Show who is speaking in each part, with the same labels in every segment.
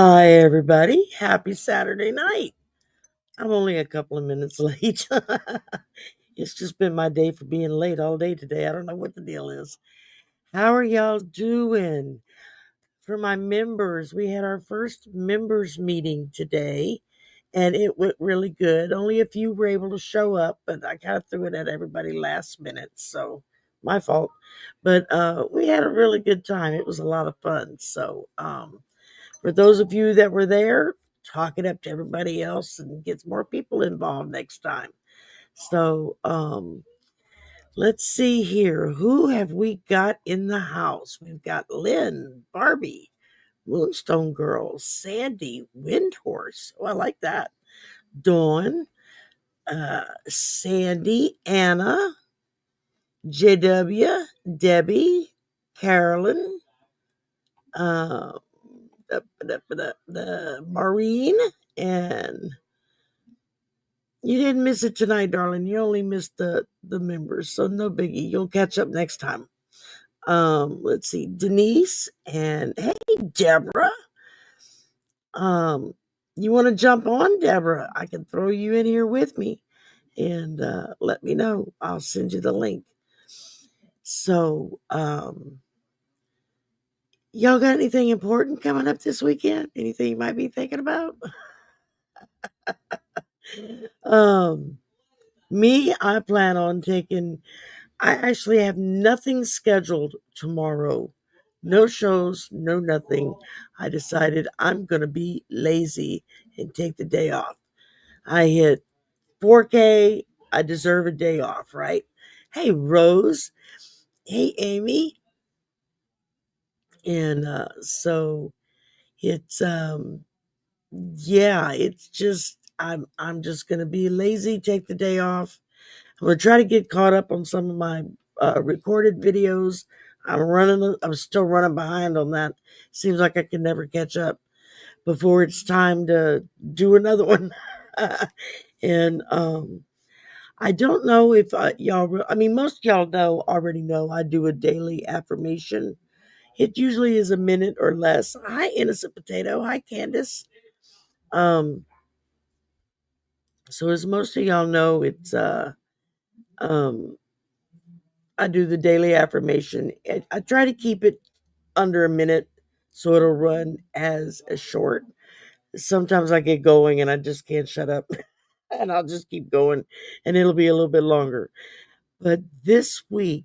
Speaker 1: Hi, everybody. Happy Saturday night. I'm only a couple of minutes late. It's just been my day for being late all day today. I don't know what the deal is. How are y'all doing? For my members, we had our first members meeting today, and it went really good. Only a few were able to show up, but I kind of threw it at everybody last minute, so my fault. But we had a really good time. It was a lot of fun. So, for those of you that were there, talk it up to everybody else and get more people involved next time. So, let's see here. Who have we got in the house? We've got Lynn, Barbie, Moonstone Girl, Sandy, Windhorse. Oh, I like that. Dawn, Sandy, Anna, JW, Debbie, Carolyn, uh, the Maureen, and you didn't miss it tonight, darling. You only missed the members, so no biggie. You'll catch up next time. Let's see, Denise and hey, Deborah. Um, you want to jump on, Deborah? I can throw you in here with me, and let me know. I'll send you the link. So, y'all got anything important coming up this weekend? Anything you might be thinking about? um, Me, I plan on taking. I actually have nothing scheduled tomorrow. No shows, no nothing. I decided I'm going to be lazy and take the day off. I hit 4K. I deserve a day off, right? Hey, Rose. Hey, Amy. And so it's yeah, it's just I'm just going to be lazy, take the day off. I'm gonna try to get caught up on some of my recorded videos. I'm still running behind on that. Seems like I can never catch up before it's time to do another one. And I don't know if I mean, most of y'all already know I do a daily affirmation. It usually is a minute or less. Hi, innocent potato. Hi, Candace. Um, so as most of y'all know, it's um I do the daily affirmation. I try to keep it under a minute so it'll run as a short. Sometimes I get going and I just can't shut up and I'll just keep going and it'll be a little bit longer. But this week,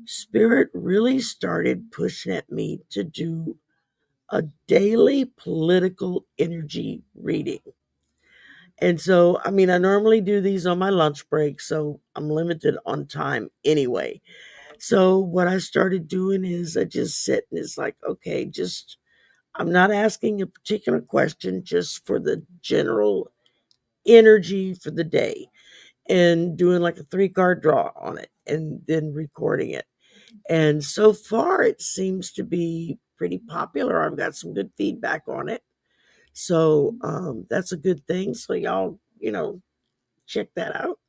Speaker 1: Spirit really started pushing at me to do a daily political energy reading. And so, I mean, I normally do these on my lunch break, so I'm limited on time anyway. So what I started doing is I just sit and it's like, okay, just I'm not asking a particular question, just for the general energy for the day and doing like a 3 card draw on it and then recording it. And so far it seems to be pretty popular. I've got some good feedback on it. So that's a good thing. So y'all, check that out.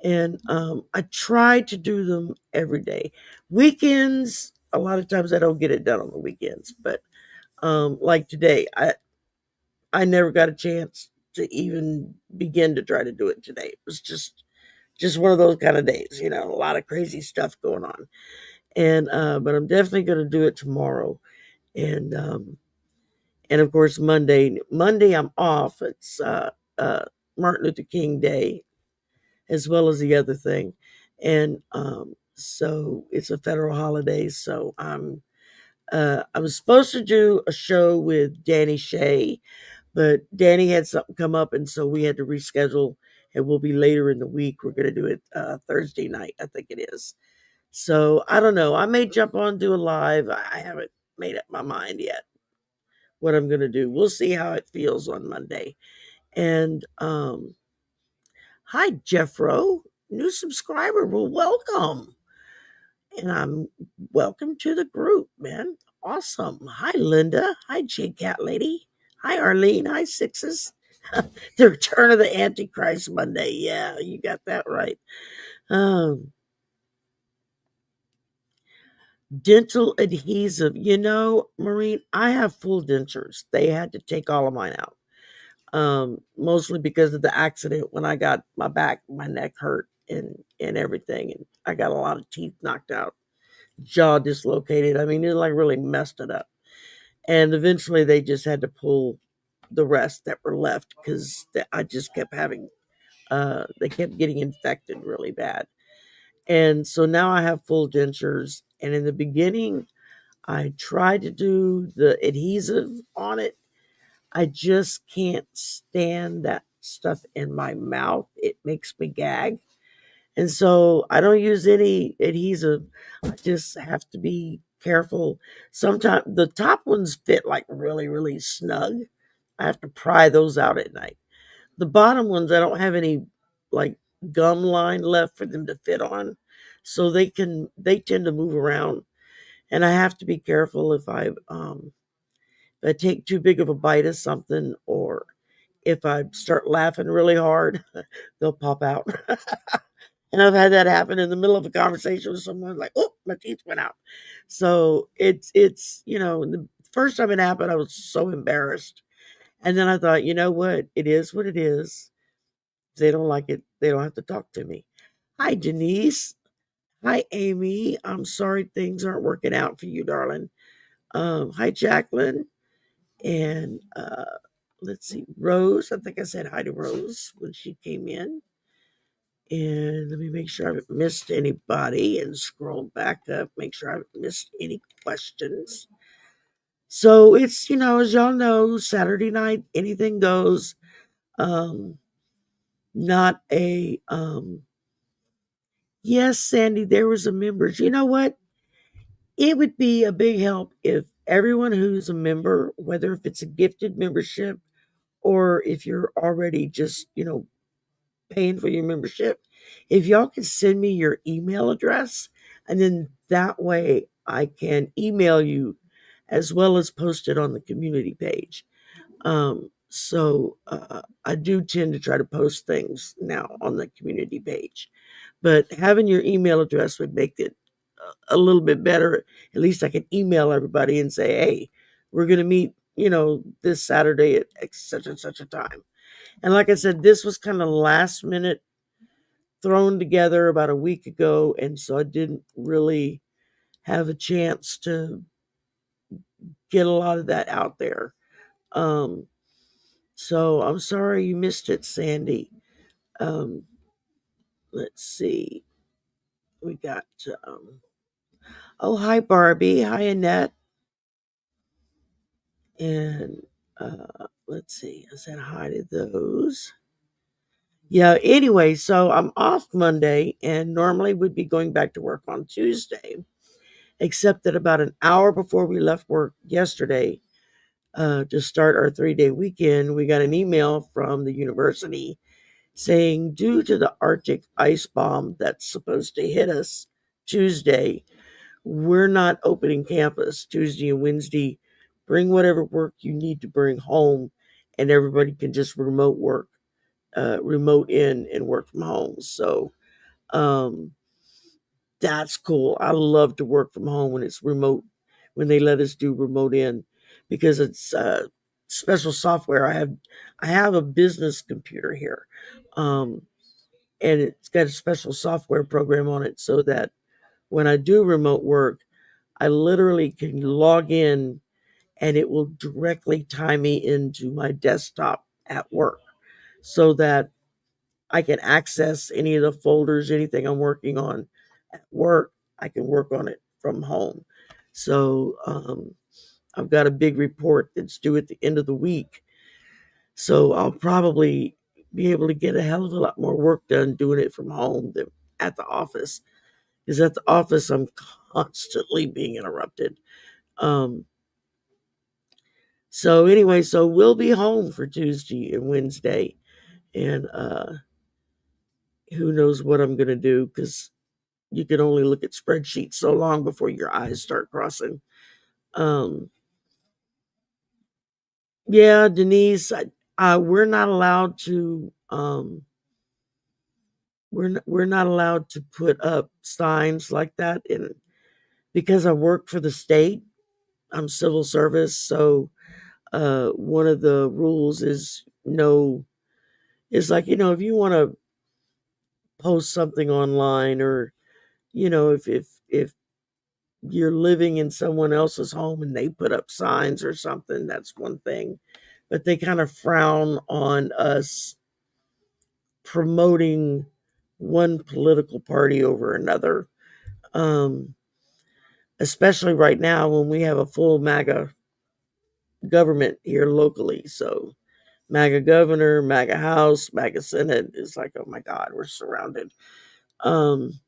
Speaker 1: And I try to do them every day. Weekends, a lot of times I don't get it done on the weekends, but like today, I never got a chance to even begin to try to do it today. It was just one of those kind of days, a lot of crazy stuff going on. And but I'm definitely going to do it tomorrow. And and of course Monday I'm off. It's Martin Luther King Day as well as the other thing. And so it's a federal holiday. So I was supposed to do a show with Danny Shea, but Danny had something come up, and so we had to reschedule. It will be later in the week. We're going to do it Thursday night, I think it is. So I don't know. I may jump on do a live. I haven't made up my mind yet what I'm going to do. We'll see how it feels on Monday. And hi, Jeffro, new subscriber. Well, welcome. And I'm welcome to the group, man. Awesome. Hi, Linda. Hi, J Cat Lady. Hi, Arlene. Hi, Sixes. The Return of the Antichrist Monday. Yeah, you got that right. Um, Dental adhesive. Maureen, I have full dentures. They had to take all of mine out. Mostly because of the accident when I got my neck hurt and everything, and I got a lot of teeth knocked out, jaw dislocated. I mean, it like really messed it up. And eventually, they just had to pull the rest that were left because I just kept having. They kept getting infected really bad, and so now I have full dentures. And in the beginning, I tried to do the adhesive on it. I just can't stand that stuff in my mouth. It makes me gag. And so I don't use any adhesive. I just have to be careful. Sometimes the top ones fit like really, really snug. I have to pry those out at night. The bottom ones, I don't have any like gum line left for them to fit on. So they tend to move around. And I have to be careful if I take too big of a bite of something, or if I start laughing really hard, they'll pop out. And I've had that happen in the middle of a conversation with someone, like, oh, my teeth went out. So the first time it happened, I was so embarrassed. And then I thought, you know what? It is what it is. If they don't like it, they don't have to talk to me. Hi, Denise. Hi, Amy. I'm sorry things aren't working out for you, darling. Hi, Jacqueline. And let's see, Rose. I think I said hi to Rose when she came in. And let me make sure I haven't missed anybody and scroll back up, make sure I haven't missed any questions. So it's, as y'all know, Saturday night, anything goes. Um, not a, yes, Sandy, there was a members. You know what? It would be a big help if everyone who's a member, whether if it's a gifted membership or if you're already just, paying for your membership, if y'all can send me your email address, and then that way I can email you as well as post it on the community page. So I do tend to try to post things now on the community page, but having your email address would make it a little bit better. At least I can email everybody and say, hey, we're going to meet, this Saturday at such and such a time. And like I said, this was kind of last minute thrown together about a week ago, and so I didn't really have a chance to get a lot of that out there. Um, so I'm sorry you missed it, Sandy. Um, let's see. We got oh, hi Barbie, hi Annette, and let's see. I said hi to those. Yeah. Anyway, so I'm off Monday, and normally would be going back to work on Tuesday, except that about an hour before we left work yesterday, to start our 3-day weekend, we got an email from the university saying, due to the Arctic ice bomb that's supposed to hit us Tuesday, we're not opening campus Tuesday and Wednesday. Bring whatever work you need to bring home, and everybody can just remote in and work from home. So um, that's cool. I love to work from home when it's remote, when they let us do remote in, because it's special software. I have a business computer here, um, and it's got a special software program on it so that when I do remote work, I literally can log in and it will directly tie me into my desktop at work so that I can access any of the folders, anything I'm working on at work. I can work on it from home. So I've got a big report that's due at the end of the week. So I'll probably be able to get a hell of a lot more work done doing it from home than at the office. Because at the office, I'm constantly being interrupted. Um, so anyway, so we'll be home for Tuesday and Wednesday. And who knows what I'm going to do, because you can only look at spreadsheets so long before your eyes start crossing. Um, yeah, Denise, we're not allowed to. We're not allowed to put up signs like that because I work for the state, I'm civil service, so one of the rules is no. It's like, if you want to post something online, or if you're living in someone else's home and they put up signs or something, that's one thing. But they kind of frown on us promoting one political party over another, um, especially right now when we have a full MAGA government here locally. So, MAGA governor, MAGA House, MAGA Senate. It's like, oh my God, we're surrounded. Um,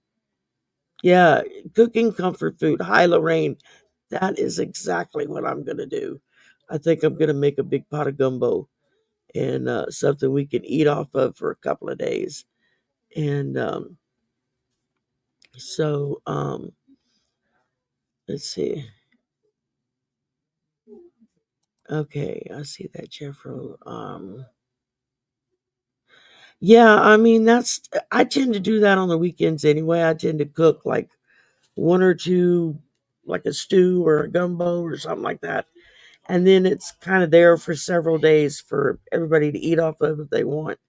Speaker 1: yeah, cooking comfort food. Hi, Lorraine. That is exactly what I'm going to do. I think I'm going to make a big pot of gumbo, and something we can eat off of for a couple of days. And so, let's see. Okay, I see that, Jeffro. Yeah, I mean, I tend to do that on the weekends anyway. I tend to cook like one or two, like a stew or a gumbo or something like that. And then it's kind of there for several days for everybody to eat off of if they want.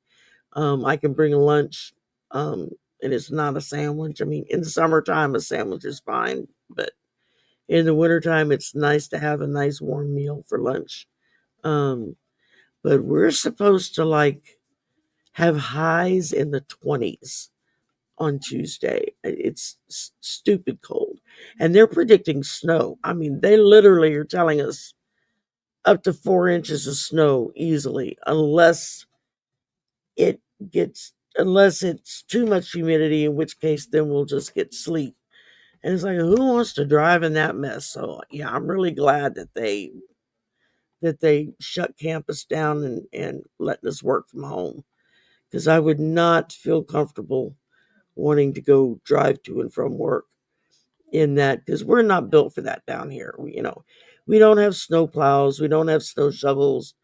Speaker 1: I can bring a lunch, and it's not a sandwich. I mean, in the summertime, a sandwich is fine, but in the wintertime, it's nice to have a nice warm meal for lunch. Um, but we're supposed to like have highs in the 20s on Tuesday. It's stupid cold. And they're predicting snow. I mean, they literally are telling us up to 4 inches of snow easily, it unless it's too much humidity, in which case then we'll just get sleet. And it's like, who wants to drive in that mess? So yeah, I'm really glad that they shut campus down and letting us work from home, because I would not feel comfortable wanting to go drive to and from work in that, because we're not built for that down here. We don't have snow plows, we don't have snow shovels,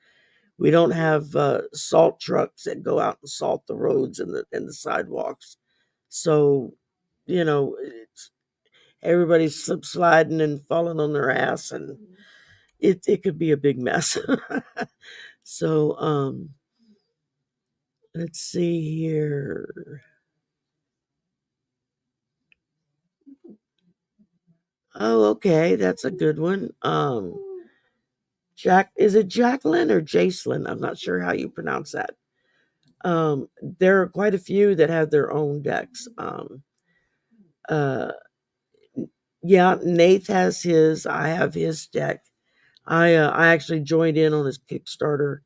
Speaker 1: we don't have salt trucks that go out and salt the roads and the sidewalks. So everybody's slip sliding and falling on their ass, and it could be a big mess. So let's see here. Oh, okay, that's a good one. Is it Jacqueline or Jacelyn? I'm not sure how you pronounce that. There are quite a few that have their own decks. Uh, yeah, Nate has his. I have his deck. I actually joined in on his Kickstarter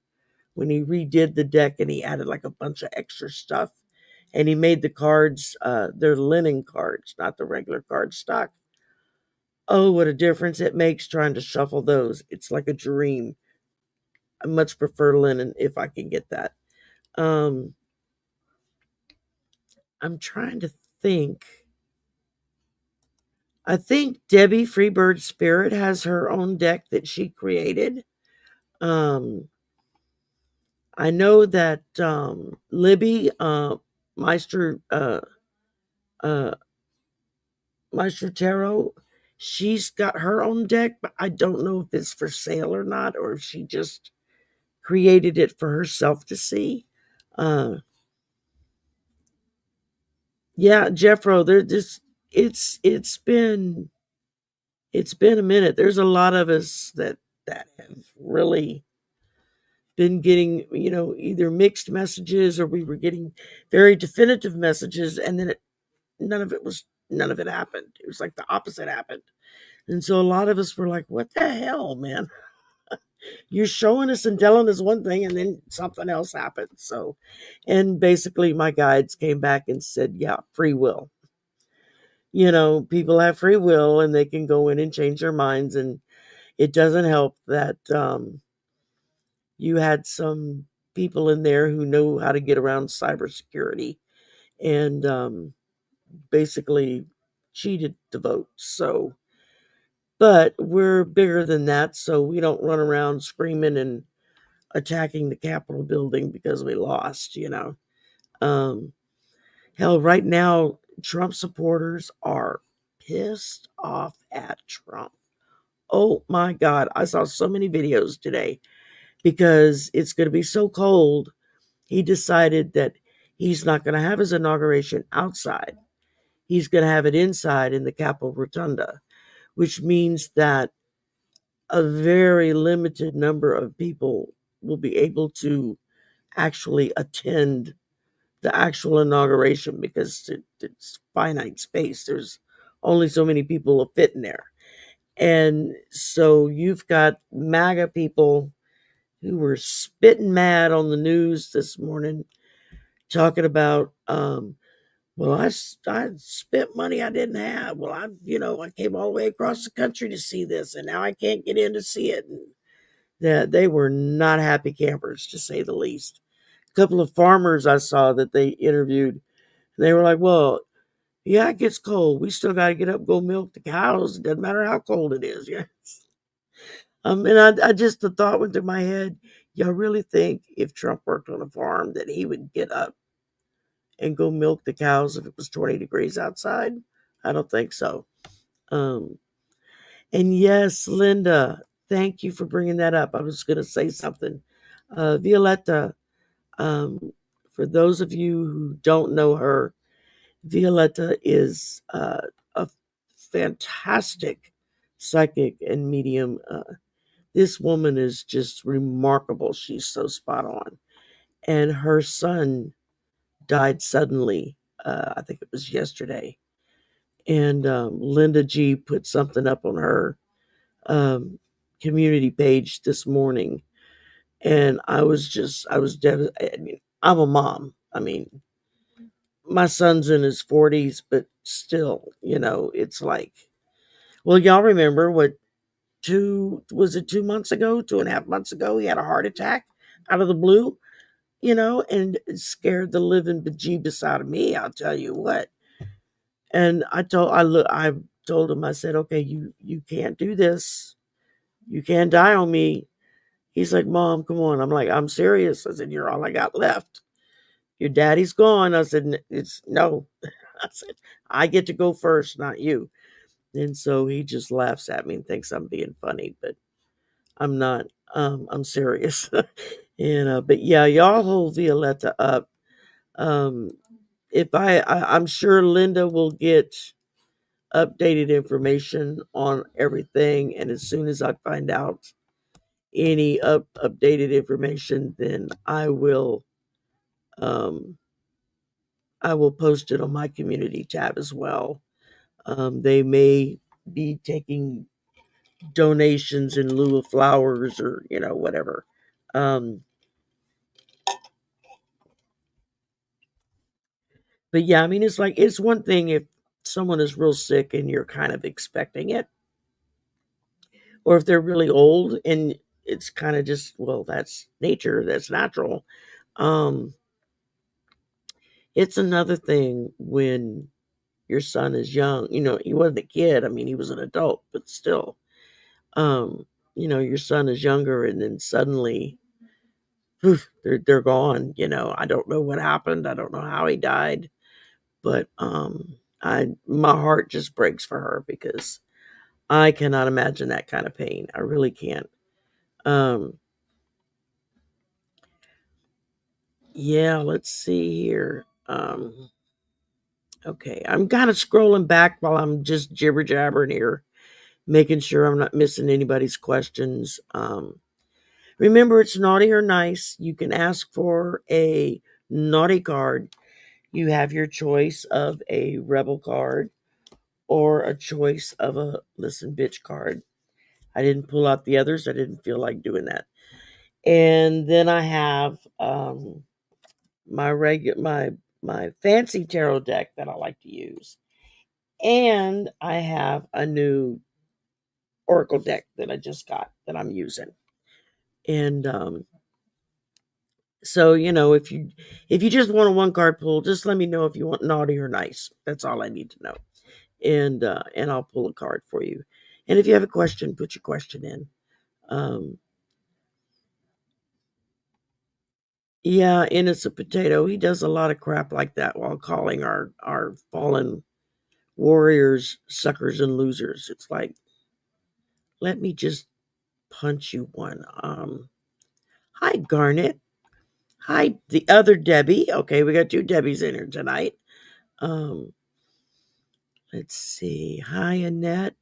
Speaker 1: when he redid the deck, and he added like a bunch of extra stuff, and he made the cards. They're linen cards, not the regular card stock. Oh, what a difference it makes trying to shuffle those. It's like a dream. I much prefer linen if I can get that. Um, I'm trying to think. I think Debbie Freebird Spirit has her own deck that she created. Um, I know that Libby Meister uh, Meister Tarot, she's got her own deck, but I don't know if it's for sale or not, or if she just created it for herself to see. Uh, yeah, Jeffro, there just it's been a minute. There's a lot of us that have really been getting, either mixed messages, or we were getting very definitive messages, and then none of it happened. It was like the opposite happened. And so a lot of us were like, what the hell, man? You're showing us and telling us one thing, and then something else happened. So, and basically my guides came back and said, yeah, free will. People have free will, and they can go in and change their minds. And it doesn't help that you had some people in there who know how to get around cybersecurity, and basically cheated the vote. So, but we're bigger than that, so we don't run around screaming and attacking the Capitol building because we lost. Um, Hell, right now, Trump supporters are pissed off at Trump. Oh my God. I saw so many videos today because it's going to be so cold. He decided that he's not going to have his inauguration outside. He's going to have it inside in the Capitol Rotunda, which means that a very limited number of people will be able to actually attend the actual inauguration because it's finite space. There's only so many people will fit in there. And so you've got MAGA people who were spitting mad on the news this morning talking about, well, I spent money I didn't have. Well, I came all the way across the country to see this, and now I can't get in to see it. And that they were not happy campers, to say the least. A couple of farmers I saw that they interviewed, they were like, well, yeah, it gets cold. We still got to get up and go milk the cows. It doesn't matter how cold it is. Yeah. And I just, the thought went through my head, y'all really think if Trump worked on a farm that he would get up and go milk the cows if it was 20 degrees outside? I don't think so. Um, and yes, Linda, thank you for bringing that up. I was going to say something. Violetta, um, for those of you who don't know her, Violetta is a fantastic psychic and medium. This woman is just remarkable. She's so spot on. And her son died suddenly. I think it was yesterday. And Linda G put something up on her um, community page this morning. And I was devastated. I mean, I'm a mom. I mean, my son's in his 40s, but still, it's like, well, y'all remember what was it 2 months ago, 2.5 months ago, he had a heart attack out of the blue, and it scared the living bejeebus out of me, I'll tell you what. And I told him, I said, okay, you can't do this. You can't die on me. He's like, Mom, come on. I'm like, I'm serious. I said, you're all I got left. Your daddy's gone. I said, it's no. I said, I get to go first, not you. And so he just laughs at me and thinks I'm being funny, but I'm not. I'm serious. But yeah, y'all hold Violetta up. Um, if I'm sure Linda will get updated information on everything, and as soon as I find out any updated information, then um, I will post it on my community tab as well. They may be taking donations in lieu of flowers or whatever. Um, but yeah, I mean, it's one thing if someone is real sick and you're kind of expecting it, or if they're really old and it's kind of just, well, that's nature, that's natural. Um, it's another thing when your son is young. He wasn't a kid. I mean, he was an adult, but still, um, your son is younger, and then suddenly, poof, they're gone. I don't know what happened. I don't know how he died, but I my heart just breaks for her because I cannot imagine that kind of pain. I really can't. Um, yeah, let's see here. Okay, I'm kind of scrolling back while I'm just jibber jabbering here, making sure I'm not missing anybody's questions. Remember, it's naughty or nice. You can ask for a naughty card. You have your choice of a rebel card or a choice of a listen bitch card. I didn't pull out the others. I didn't feel like doing that. And then I have my fancy tarot deck that I like to use. And I have a new oracle deck that I just got that I'm using. And so if you just want a one card pull, just let me know if you want naughty or nice. That's all I need to know. And I'll pull a card for you. And if you have a question, put your question in. Um, yeah, and it's a potato. He does a lot of crap like that while calling our fallen warriors, suckers, and losers. It's like, let me just punch you one. Hi, Garnet. Hi, the other Debbie. Okay, we got two Debbies in here tonight. Let's see. Hi, Annette.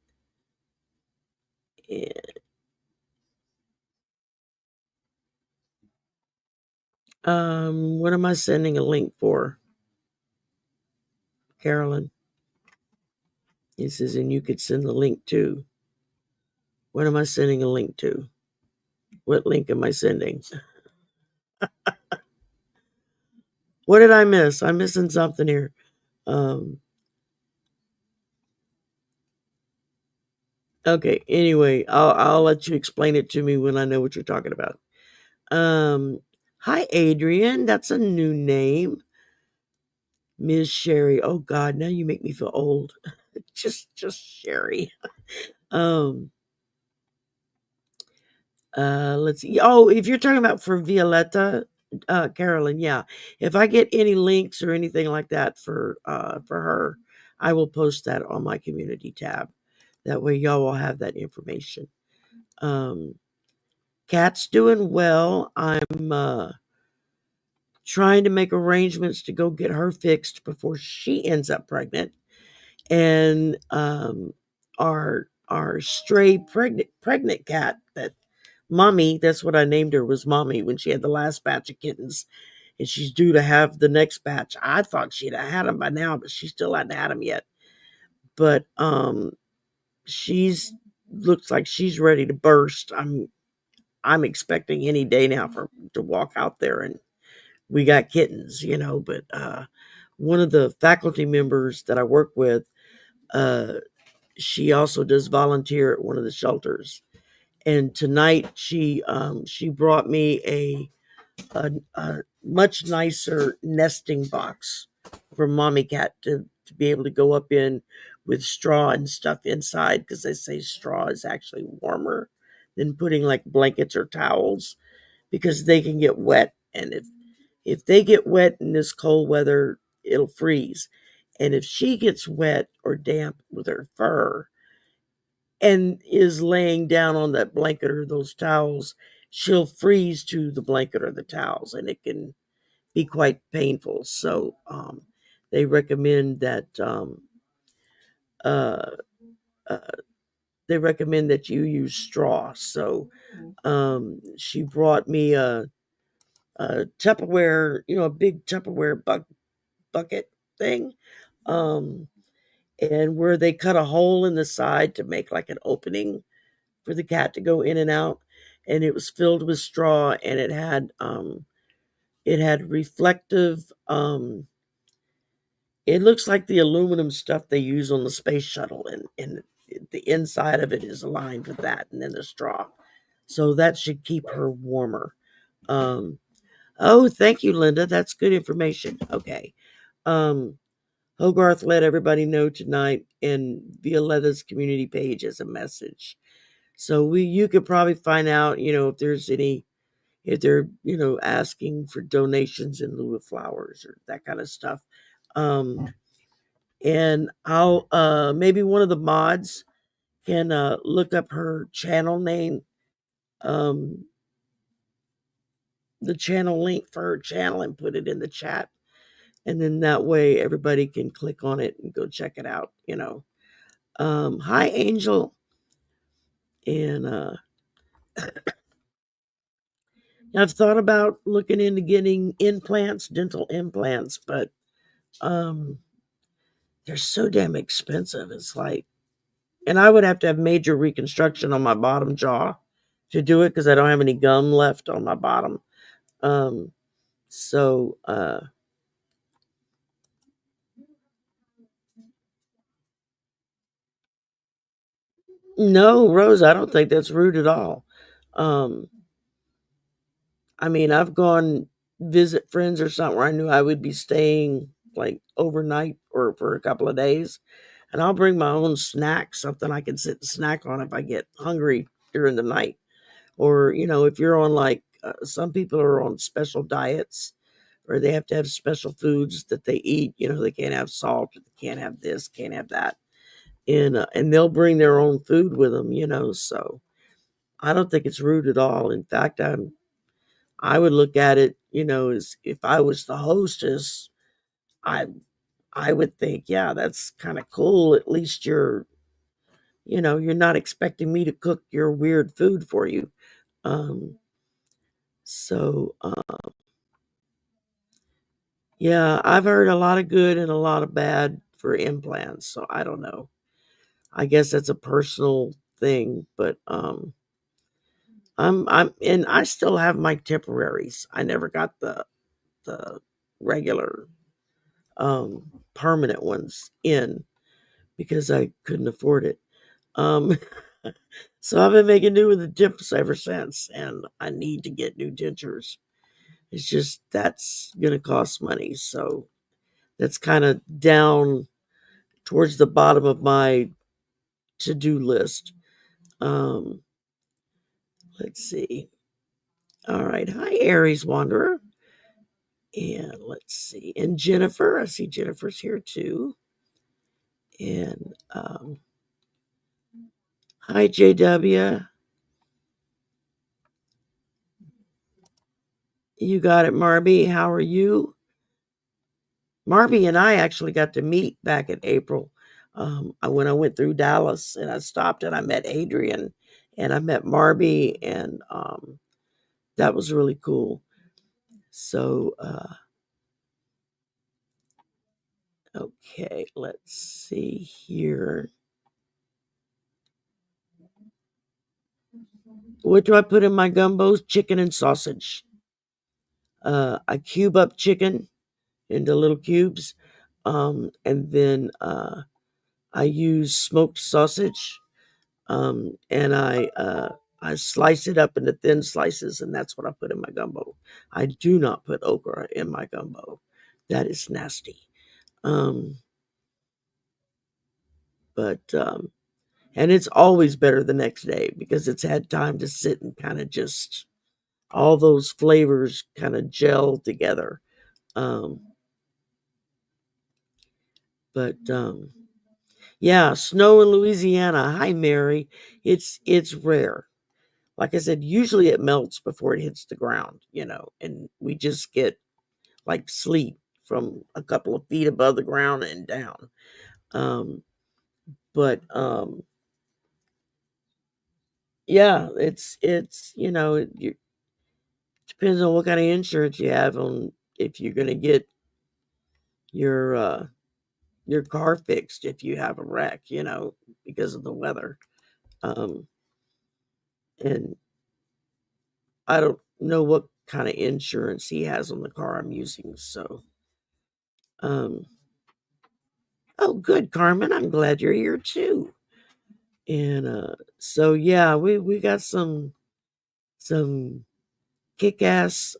Speaker 1: What am I sending a link for? Carolyn. He says, and you could send the link to. What am I sending a link to? What link am I sending? What did I miss? I'm missing something here. Okay, anyway, I'll let you explain it to me when I know what you're talking about. Hi, Adrian. That's a new name. Ms. Sherry. Oh God, now you make me feel old. just Sherry. Let's see. Oh, if you're talking about for Violetta, Carolyn, yeah. If I get any links or anything like that for her, I will post that on my community tab. That way y'all will have that information. Kat's doing well. I'm trying to make arrangements to go get her fixed before she ends up pregnant. And our stray pregnant cat that Mommy, that's what I named her, was Mommy when she had the last batch of kittens. And she's due to have the next batch. I thought she'd have had them by now, but she still hadn't had them yet. But she's looks like she's ready to burst. I'm expecting any day now for to walk out there and we got kittens, but one of the faculty members that I work with, she also does volunteer at one of the shelters. And tonight she brought me a much nicer nesting box for Mommy Cat to be able to go up in with straw and stuff inside, because they say straw is actually warmer than putting like blankets or towels, because they can get wet, and if they get wet in this cold weather, it'll freeze. And if she gets wet or damp with her fur and is laying down on that blanket or those towels, she'll freeze to the blanket or the towels, and it can be quite painful. So they recommend that uh, uh, you use straw. So she brought me a Tupperware, a big Tupperware bucket thing, and where they cut a hole in the side to make like an opening for the cat to go in and out, and it was filled with straw, and it had reflective. It looks like the aluminum stuff they use on the space shuttle, and the inside of it is aligned with that, and then the straw. So that should keep her warmer. Oh, thank you, Linda. That's good information. Okay. Hogarth let everybody know tonight in Violetta's community page as a message. So you could probably find out, if there's any, if they're, asking for donations in lieu of flowers or that kind of stuff. And I'll, maybe one of the mods can look up her channel name, the channel link for her channel, and put it in the chat. And then that way everybody can click on it and go check it out, Hi, Angel. And I've thought about looking into getting implants, dental implants, but they're so damn expensive. It's like, and I would have to have major reconstruction on my bottom jaw to do it, because I don't have any gum left on my bottom. So no, Rose, I don't think that's rude at all. Um, I mean, I've gone visit friends or something where I knew I would be staying like overnight or for a couple of days, and I'll bring my own snack, something I can sit and snack on if I get hungry during the night. Or, if you're on like some people are on special diets or they have to have special foods that they eat. They can't have salt, they can't have this, can't have that, and they'll bring their own food with them. So I don't think it's rude at all. In fact, I would look at it, as if I was the hostess, I I would think, yeah, that's kind of cool. At least you're not expecting me to cook your weird food for you. Um, so yeah, I've heard a lot of good and a lot of bad for implants. So I don't know. I guess that's a personal thing, but and I still have my temporaries. I never got the regular permanent ones in because I couldn't afford it. Um, so I've been making do with the tips ever since, and I need to get new dentures. It's just that's gonna cost money, so that's kind of down towards the bottom of my to-do list. Um, let's see. All right, hi Aries Wanderer, and let's see, and Jennifer. I see Jennifer's here too, and hi JW. You got it, Marby. How are you? Marby and I actually got to meet back in April when I went through Dallas, and I stopped and I met Adrian and I met Marby, and that was really cool. So, okay, let's see here. What do I put in my gumbos? Chicken and sausage. I cube up chicken into little cubes, and then I use smoked sausage, and I slice it up into thin slices, and that's what I put in my gumbo. I do not put okra in my gumbo. That is nasty. Um, but and it's always better the next day because it's had time to sit and kind of just all those flavors kind of gel together. Um, but yeah, snow in Louisiana. Hi, Mary. It's rare. Like I said, usually it melts before it hits the ground, and we just get like sleet from a couple of feet above the ground and down. But yeah, it's it depends on what kind of insurance you have on if you're gonna get your uh your car fixed if you have a wreck, because of the weather. Um, and I don't know what kind of insurance he has on the car I'm using. So, um, oh, good, Carmen. I'm glad you're here too. And so yeah, we got some kick ass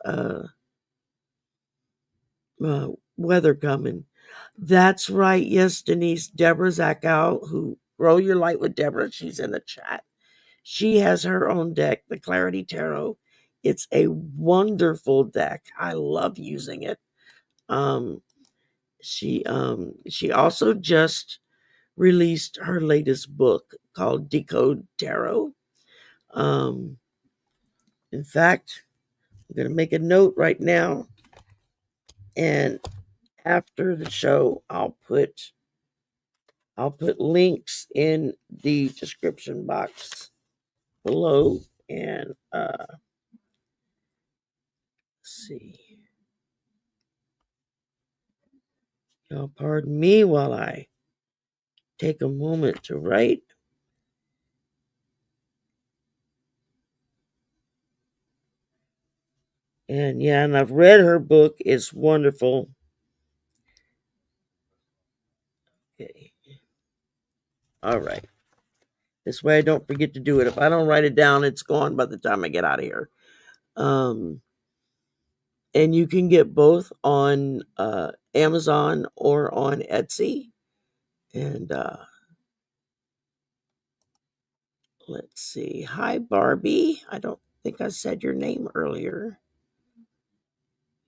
Speaker 1: weather coming. That's right. Yes, Denise, Deborah Zachow, who Roll Your Light with Deborah, she's in the chat. She has her own deck, the Clarity Tarot. It's a wonderful deck. I love using it. Um, she also just released her latest book called Decode Tarot. Um, in fact, I'm gonna make a note right now, and after the show, I'll put links in the description box below, and let's see. Y'all pardon me while I take a moment to write. And yeah, and I've read her book. It's wonderful. Okay. All right. This way I don't forget to do it. If I don't write it down, it's gone by the time I get out of here. Um, and you can get both on Amazon or on Etsy. And let's see. Hi, Barbie. I don't think I said your name earlier.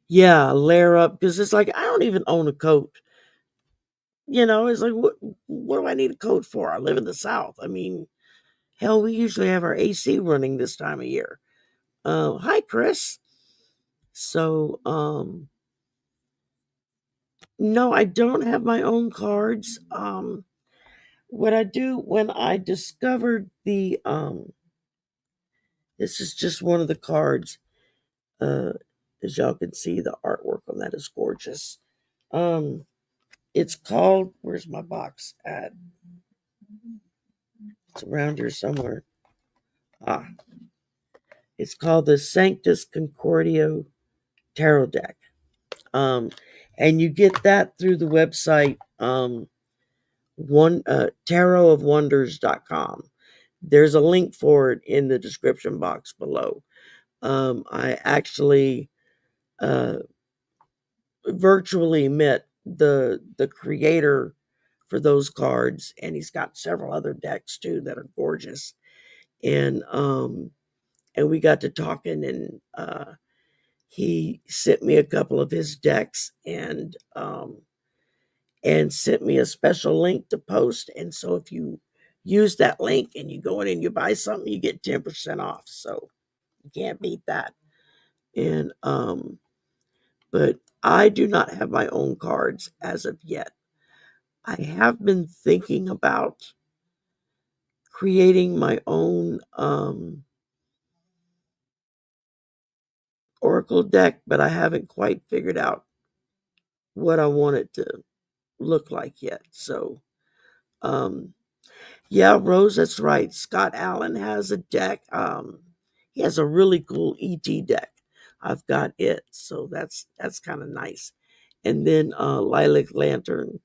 Speaker 1: Yeah, layer up because it's like I don't even own a coat. It's like what do I need a coat for? I live in the South. I mean, hell, we usually have our AC running this time of year. Hi, Chris. So, no, I don't have my own cards. What I do when I discovered this is just one of the cards. Uh, as y'all can see, the artwork on that is gorgeous. Um, it's called. Where's my box at? It's around here somewhere. Ah, it's called the Sanctus Concordio Tarot Deck. Um, and you get that through the website tarotofwonders.com. There's a link for it in the description box below. I actually uh, virtually met the creator for those cards, and he's got several other decks too that are gorgeous. And we got to talking, and he sent me a couple of his decks, and sent me a special link to post. And so if you use that link and you go in and you buy something, you get 10% off. So you can't beat that. And but I do not have my own cards as of yet. I have been thinking about creating my own oracle deck, but I haven't quite figured out what I want it to look like yet. So um yeah, Rose, that's right. Scott Allen has a deck. He has a really cool ET deck. I've got it, so that's kind of nice. And then Lilac Lantern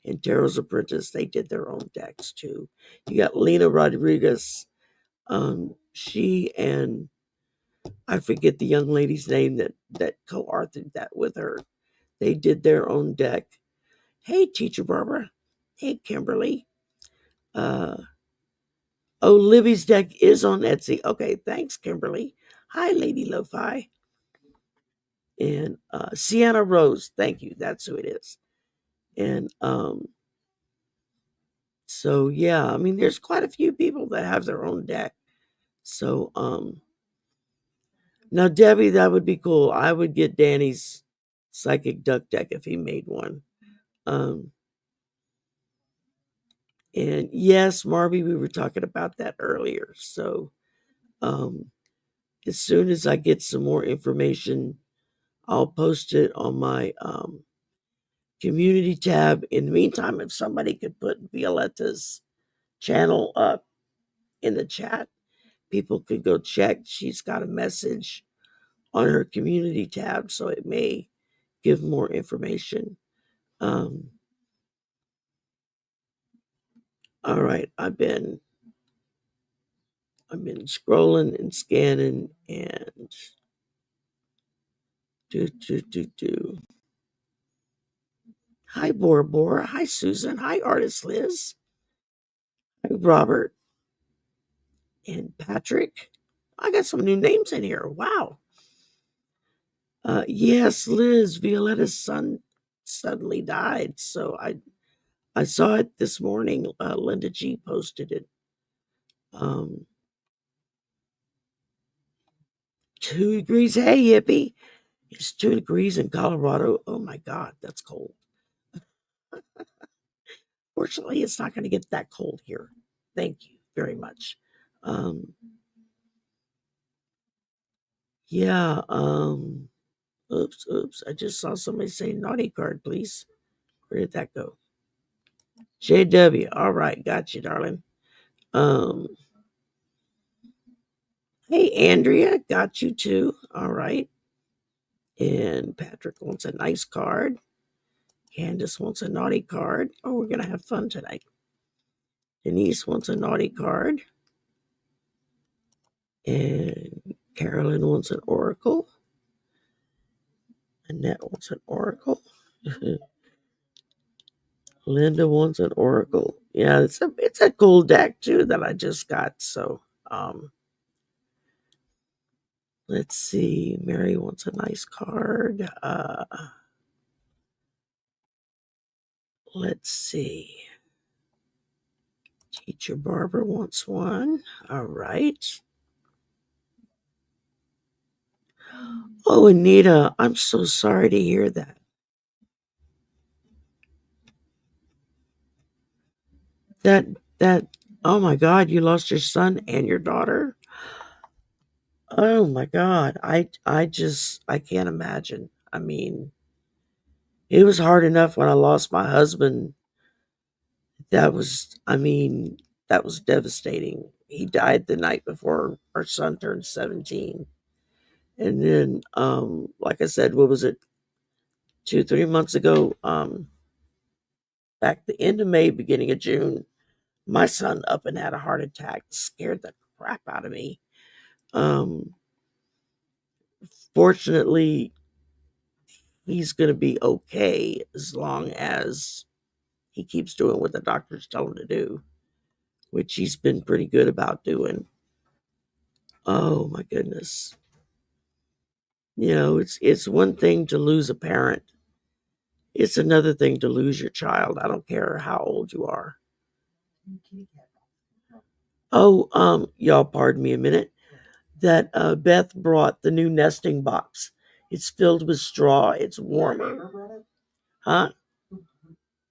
Speaker 1: and Tarot's Apprentice, they did their own decks too. You got Lena Rodriguez. She and I forget the young lady's name that co-authored that with her. They did their own deck. Hey, Teacher Barbara. Hey, Kimberly. Uh, Oh, Libby's deck is on Etsy. Okay, thanks, Kimberly. Hi, Lady Lo-Fi. And Sienna Rose, thank you. That's who it is. And so yeah, I mean there's quite a few people that have their own deck. So now Debbie, that would be cool. I would get Danny's psychic duck deck if he made one. Um and yes, Marby, we were talking about that earlier. So um as soon as I get some more information, I'll post it on my community tab. In the meantime, if somebody could put Violetta's channel up in the chat, people could go check. She's got a message on her community tab, so it may give more information. Um, all right, I've been scrolling and scanning and do. Hi, Bora Bora. Hi, Susan. Hi, Artist Liz. Hi, Robert and Patrick. I got some new names in here. Wow. Yes, Liz, Violetta's son suddenly died. So I saw it this morning. Linda G posted it. Um, 2 degrees. Hey, hippie. It's 2 degrees in Colorado. Oh my God, that's cold. Fortunately, it's not going to get that cold here. Thank you very much. Um, yeah. Oops. I just saw somebody say naughty card, please. Where did that go? JW. All right. Got you, darling. Um, Hey, Andrea, got you too. All right. And Patrick wants a nice card. Candace wants a naughty card. Oh, we're going to have fun tonight. Denise wants a naughty card. And Carolyn wants an oracle. Annette wants an oracle. Linda wants an oracle. Yeah, it's a cool deck too that I just got. So Let's see. Mary wants a nice card. Let's see. Teacher Barbara wants one. All right. Oh, Anita, I'm so sorry to hear that. That oh my God, you lost your son and your daughter? Oh my God. I can't imagine. I mean, it was hard enough when I lost my husband. That was devastating. He died the night before our son turned 17. And then like I said, what was it, 2, 3 months ago? Back the end of May, beginning of June, my son up and had a heart attack, scared the crap out of me. Um, Fortunately, he's going to be okay as long as he keeps doing what the doctors tell him to do, which he's been pretty good about doing. Oh my goodness. You know, it's one thing to lose a parent. It's another thing to lose your child. I don't care how old you are. Oh, y'all pardon me a minute. That Beth brought the new nesting box. It's filled with straw. It's warmer. Huh?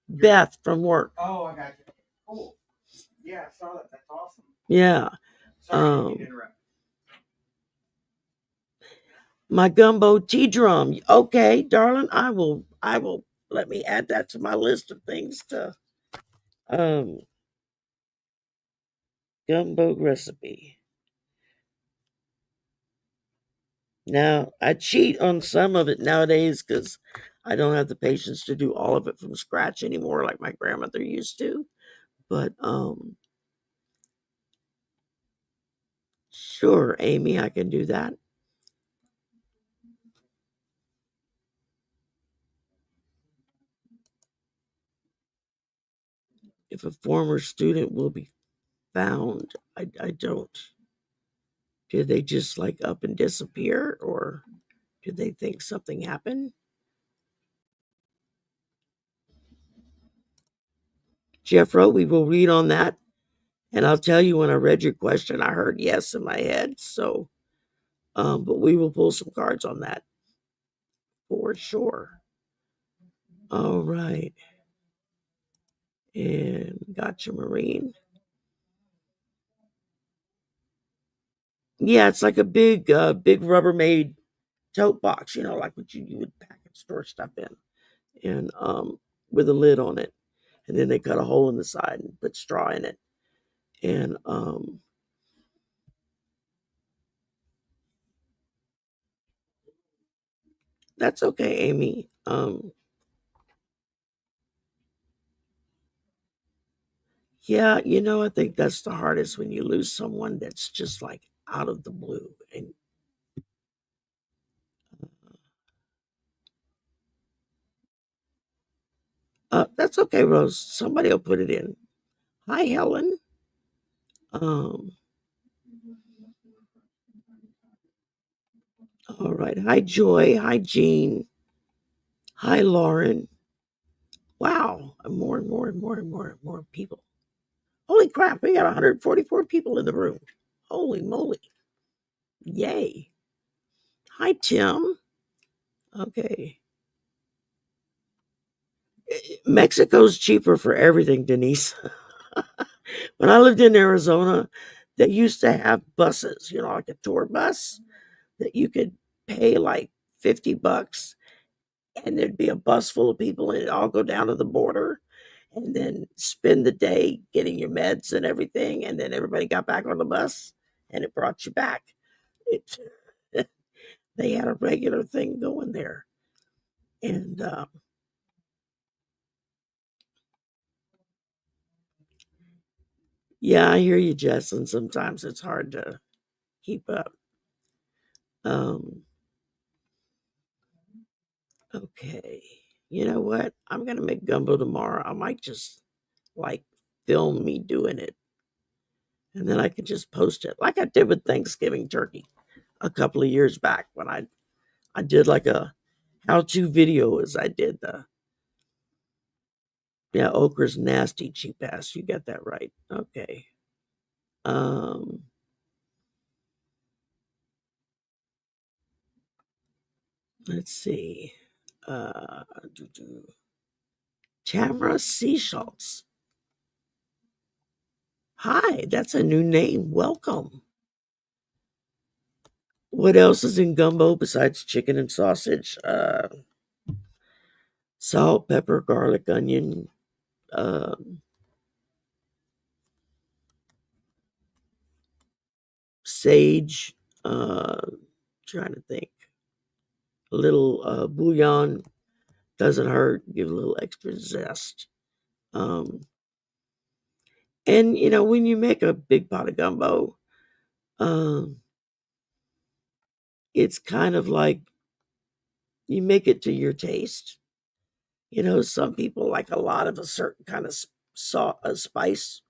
Speaker 1: Beth from work.
Speaker 2: Oh, I got you. Cool. Yeah, I saw that. That's awesome.
Speaker 1: Yeah.
Speaker 2: Sorry, to interrupt.
Speaker 1: My gumbo tea drum. Okay, darling. I will let me add that to my list of things to um gumbo recipe. Now, I cheat on some of it nowadays because I don't have the patience to do all of it from scratch anymore like my grandmother used to. But sure, Amy, I can do that. If a former student will be found, I don't. Did they just like up and disappear, or did they think something happened? Jeffro, we will read on that. And I'll tell you, when I read your question, I heard yes in my head. So, but we will pull some cards on that for sure. All right. And gotcha, Marine. Yeah, it's like a big Rubbermaid tote box, like what you would pack and store stuff in, and with a lid on it. And then they cut a hole in the side and put straw in it. And that's okay, Amy. Yeah, I think that's the hardest when you lose someone that's just like out of the blue. And that's okay, Rose. Somebody will put it in. Hi, Helen. Um, all right. Hi, Joy. Hi, Jean. Hi, Lauren. Wow, more and more and more and more and more people. Holy crap, we got 144 people in the room. Holy moly. Yay. Hi, Tim. Okay. Mexico's cheaper for everything, Denise. When I lived in Arizona, they used to have buses, like a tour bus that you could pay like $50, and there'd be a bus full of people, and it'd all go down to the border and then spend the day getting your meds and everything. And then everybody got back on the bus and it brought you back. It, they had a regular thing going there. And yeah, I hear you, Jess. And sometimes it's hard to keep up. Um, okay. You know what? I'm going to make gumbo tomorrow. I might just like film me doing it, and then I could just post it like I did with Thanksgiving turkey. a couple of years back when I did like a how-to video as I did the okra's nasty cheap ass. You got that right. Okay. Um let's see. Uh Tamara Seashults. Hi, that's a new name. Welcome. What else is in gumbo besides chicken and sausage? Salt, pepper, garlic, onion, sage, trying to think. A little bouillon doesn't hurt, give a little extra zest. Um, and when you make a big pot of gumbo, um, it's kind of like you make it to your taste. Some people like a lot of a certain kind of spice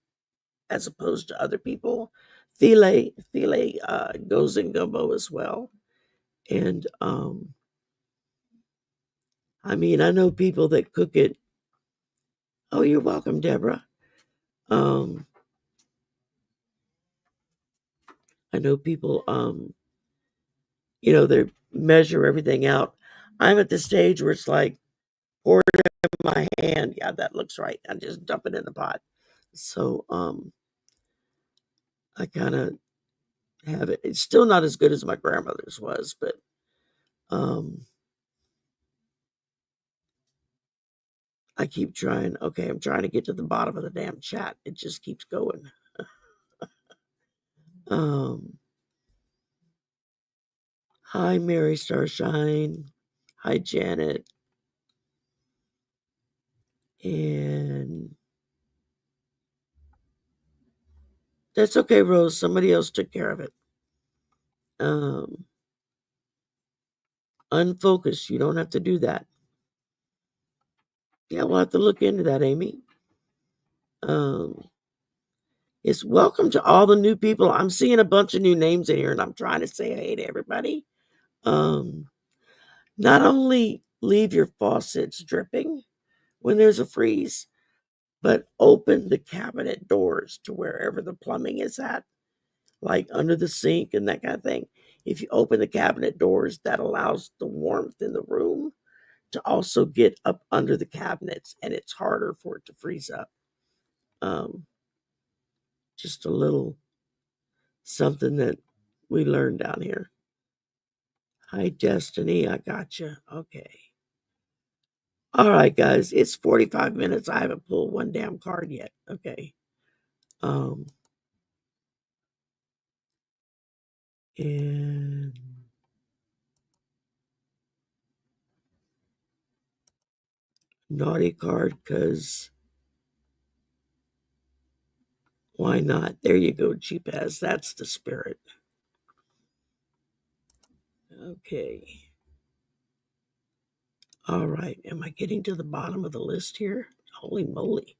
Speaker 1: as opposed to other people. Filet goes in gumbo as well. And I mean, I know people that cook it. Oh, you're welcome, Deborah. Um, I know people, they measure everything out. I'm at the stage where it's like, pour it in my hand. Yeah, that looks right. I just dump it in the pot. So, I kind of have it. It's still not as good as my grandmother's was, but, um, I keep trying. Okay, I'm trying to get to the bottom of the damn chat. It just keeps going. Um, Hi, Mary Starshine. Hi, Janet. And that's okay, Rose. Somebody else took care of it. Um, Unfocused. You don't have to do that. Yeah, we'll have to look into that, Amy. It's welcome to all the new people. I'm seeing a bunch of new names in here, and I'm trying to say hey to everybody. Not only leave your faucets dripping when there's a freeze, but open the cabinet doors to wherever the plumbing is at, like under the sink and that kind of thing. If you open the cabinet doors, that allows the warmth in the room to also get up under the cabinets, and it's harder for it to freeze up. Just a little something that we learned down here. Hi, Destiny. I got you. Okay. All right, guys. It's 45 minutes. I haven't pulled one damn card yet. Okay. And naughty card, because why not? There you go, cheap ass. That's the spirit. Okay. All right. Am I getting to the bottom of the list here? Holy moly.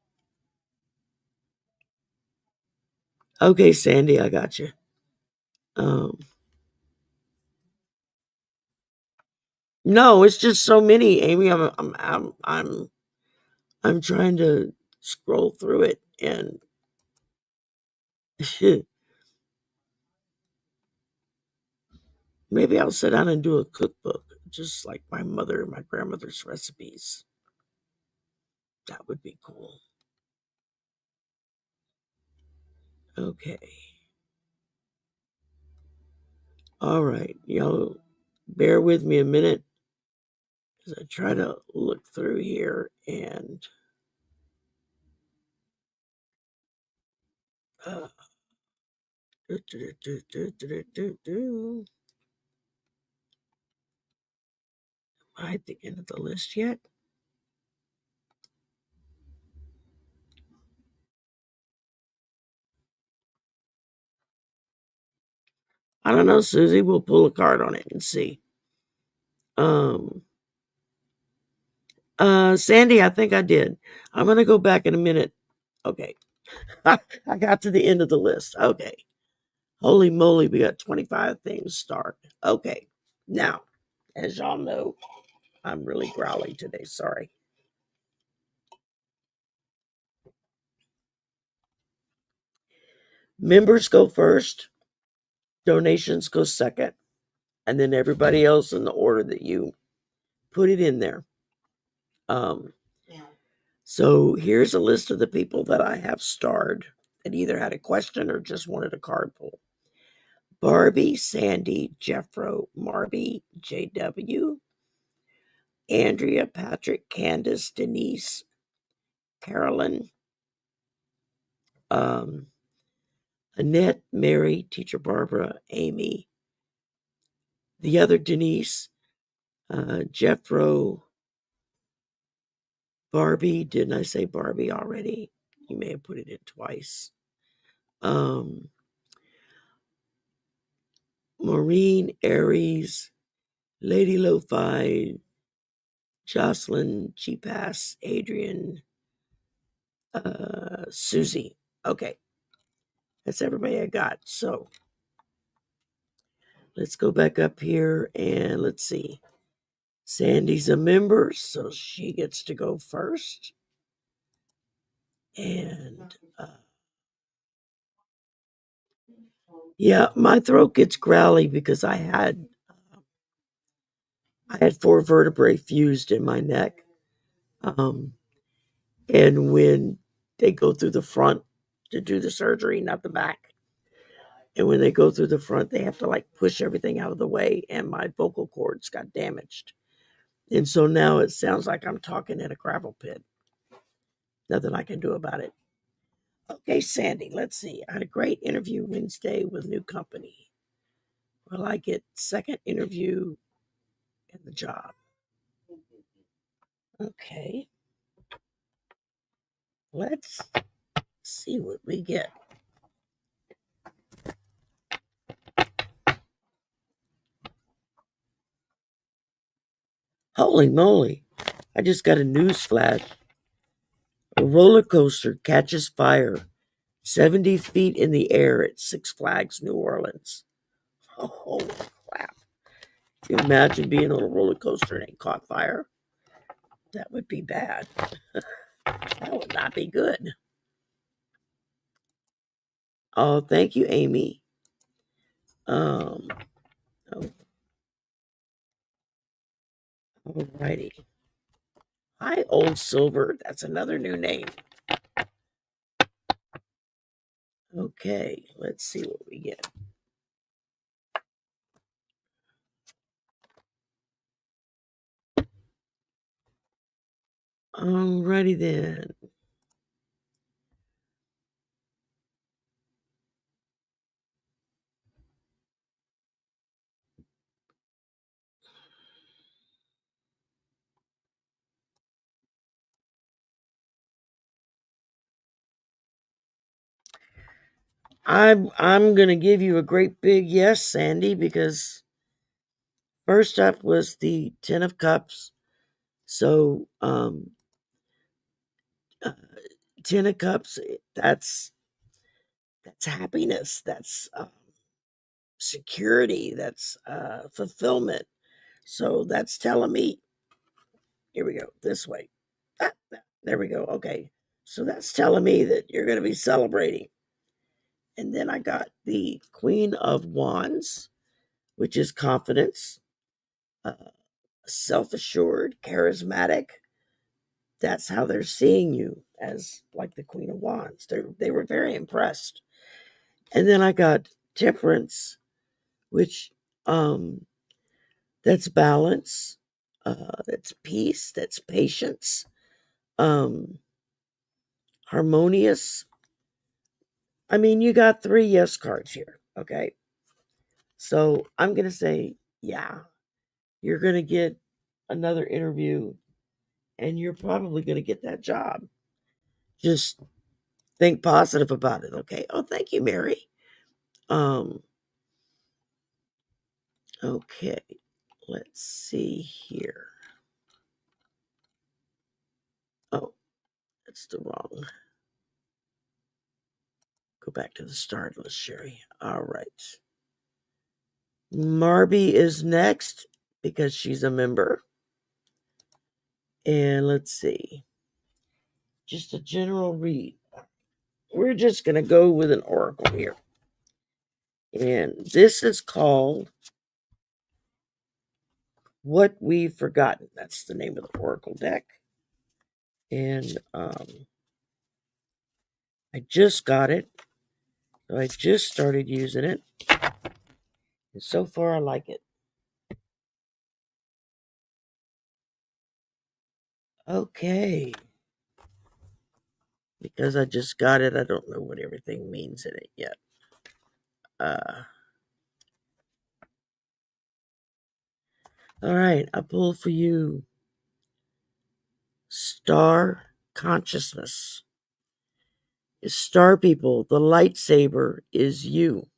Speaker 1: Okay, Sandy, I got you. No, it's just so many, Amy. I'm trying to scroll through it, and maybe I'll sit down and do a cookbook, just like my mother and my grandmother's recipes. That would be cool. Okay. All right. Y'all bear with me a minute as I try to look through here and uh, am I at the end of the list yet? I don't know, Susie. We'll pull a card on it and see. Sandy, I think I did. I'm gonna go back in a minute. Okay. I got to the end of the list. Okay. Holy moly, we got 25 things start. Okay, now, as y'all know, I'm really growly today. Sorry. Members go first, donations go second, and then everybody else in the order that you put it in there. So here's a list of the people that I have starred that either had a question or just wanted a card pull. Barbie, Sandy, Jeffro, Marby, JW, Andrea, Patrick, Candace, Denise, Carolyn, Annette, Mary, Teacher Barbara, Amy, the other Denise, Jeffro, Barbie. Didn't I say Barbie already? You may have put it in twice. Maureen, Aries, Lady Lo-Fi, Jocelyn, Cheapass, Adrian, Susie. Okay. That's everybody I got. So let's go back up here and let's see. Sandy's a member, so she gets to go first. And yeah, my throat gets growly because I had 4 vertebrae fused in my neck. And when they go through the front to do the surgery, not the back. And when they go through the front, they have to like push everything out of the way, and my vocal cords got damaged. And so now it sounds like I'm talking in a gravel pit. Nothing I can do about it. Okay, Sandy, let's see. I had a great interview Wednesday with new company. Will I get second interview in the job? Okay. Let's see what we get. Holy moly. I just got a news flash. A roller coaster catches fire 70 feet in the air at Six Flags, New Orleans. Oh, crap. Can you imagine being on a roller coaster and it caught fire? That would be bad. That would not be good. Oh, thank you, Amy. Oh, alrighty. Hi, Old Silver. That's another new name. Okay, let's see what we get. Alrighty then. I'm gonna give you a great big yes, Sandy, because first up was the Ten of Cups. So Ten of Cups, that's happiness, that's security, that's fulfillment. So that's telling me, here we go, this way. There we go. Okay. So that's telling me that you're going to be celebrating. And then I got the Queen of Wands, which is confidence, uh, self assured, charismatic. That's how they're seeing you, as like the Queen of Wands. They were very impressed. And then I got Temperance, which that's balance, that's peace, that's patience, harmonious. I mean, you got 3 yes cards here, okay? So I'm going to say, yeah, you're going to get another interview and you're probably going to get that job. Just think positive about it, okay? Oh, thank you, Mary. Okay, let's see here. Oh, that's the wrong. Go back to the start list, Sherry. All right. Marby is next because she's a member. And let's see. Just a general read. We're just going to go with an oracle here. And this is called What We've Forgotten. That's the name of the oracle deck. And I just got it. So I just started using it. And so far, I like it. Okay. Because I just got it, I don't know what everything means in it yet. All right, I pull for you Star Consciousness. Star people, the lightsaber is you.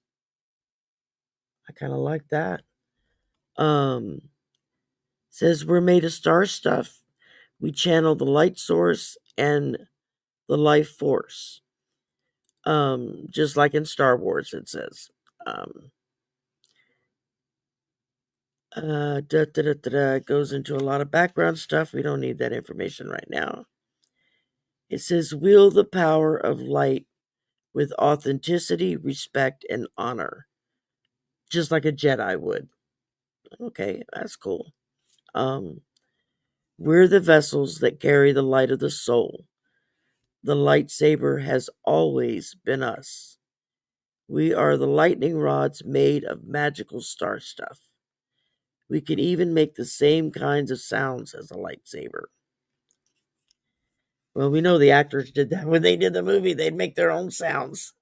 Speaker 1: I kind of like that. Says we're made of star stuff. We channel the light source and the life force. Just like in Star Wars, it says. It goes into a lot of background stuff. We don't need that information right now. It says wield the power of light with authenticity, respect, and honor, just like a Jedi would. Okay, that's cool. We're the vessels that carry the light of the soul. The lightsaber has always been us. We are the lightning rods made of magical star stuff. We can even make the same kinds of sounds as a lightsaber. Well, we know the actors did that when they did the movie. They'd make their own sounds.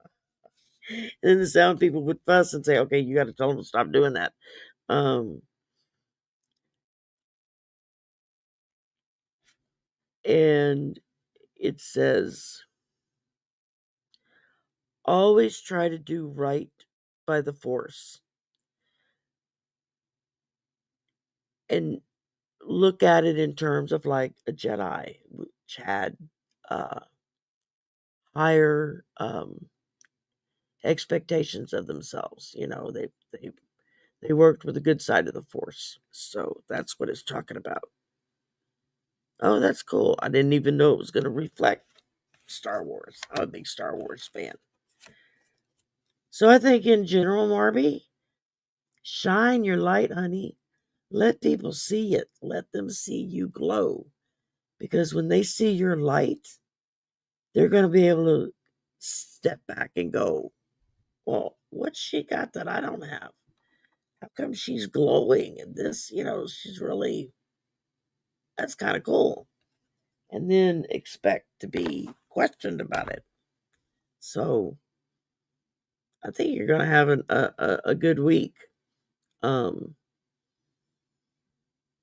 Speaker 1: And then the sound people would fuss and say, okay, you got to tell them to stop doing that. And it says, always try to do right by the Force. And look at it in terms of like a Jedi, which had higher expectations of themselves. You know, they worked with the good side of the Force. So that's what it's talking about. Oh, that's cool. I didn't even know it was going to reflect Star Wars. I'm a big Star Wars fan. So I think in general, Marby, shine your light, honey. Let people see it. Let them see you glow. Because when they see your light, they're going to be able to step back and go, well, what's she got that I don't have? How come she's glowing? And this, she's really, that's kind of cool. And then expect to be questioned about it. So I think you're going to have a good week.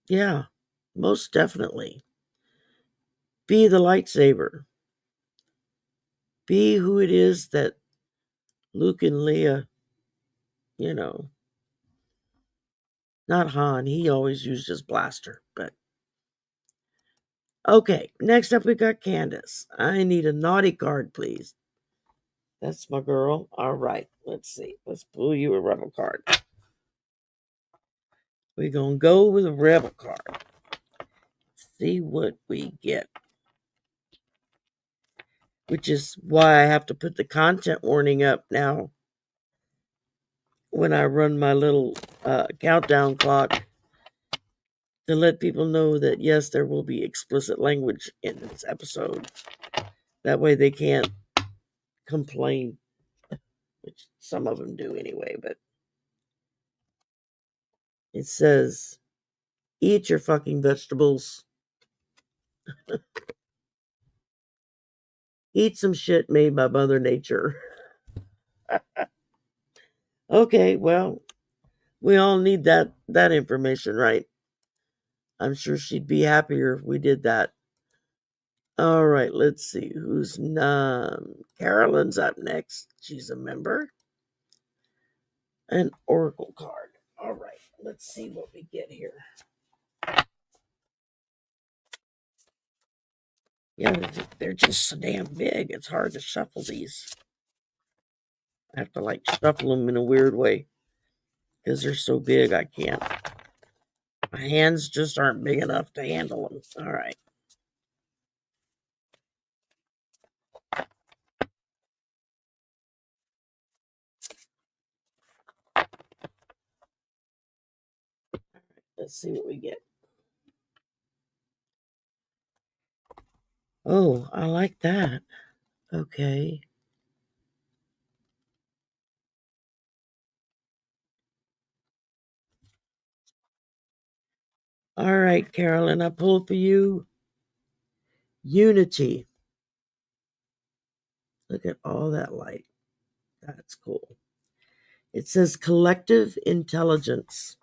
Speaker 1: Yeah, most definitely. Be the lightsaber. Be who it is that Luke and Leia, you know, not Han. He always used his blaster, but okay. Next up, we got Candace. I need a naughty card, please. That's my girl. All right, let's see. Let's pull you a rebel card. We're gonna go with a rebel card. See what we get. Which is why I have to put the content warning up now when I run my little countdown clock to let people know that yes, there will be explicit language in this episode. That way they can't complain, which some of them do anyway, but it says, eat your fucking vegetables. Eat some shit made by Mother Nature. Okay, well, we all need that information, right? I'm sure she'd be happier if we did that. All right, let's see who's Carolyn's up next. She's a member. An oracle card. All right, let's see what we get here. Yeah, they're just so damn big. It's hard to shuffle these. I have to like shuffle them in a weird way because they're so big I can't. My hands just aren't big enough to handle them. All right. Let's see what we get. Oh, I like that. Okay. All right, Carolyn, I pulled for you Unity. Look at all that light. That's cool. It says collective intelligence.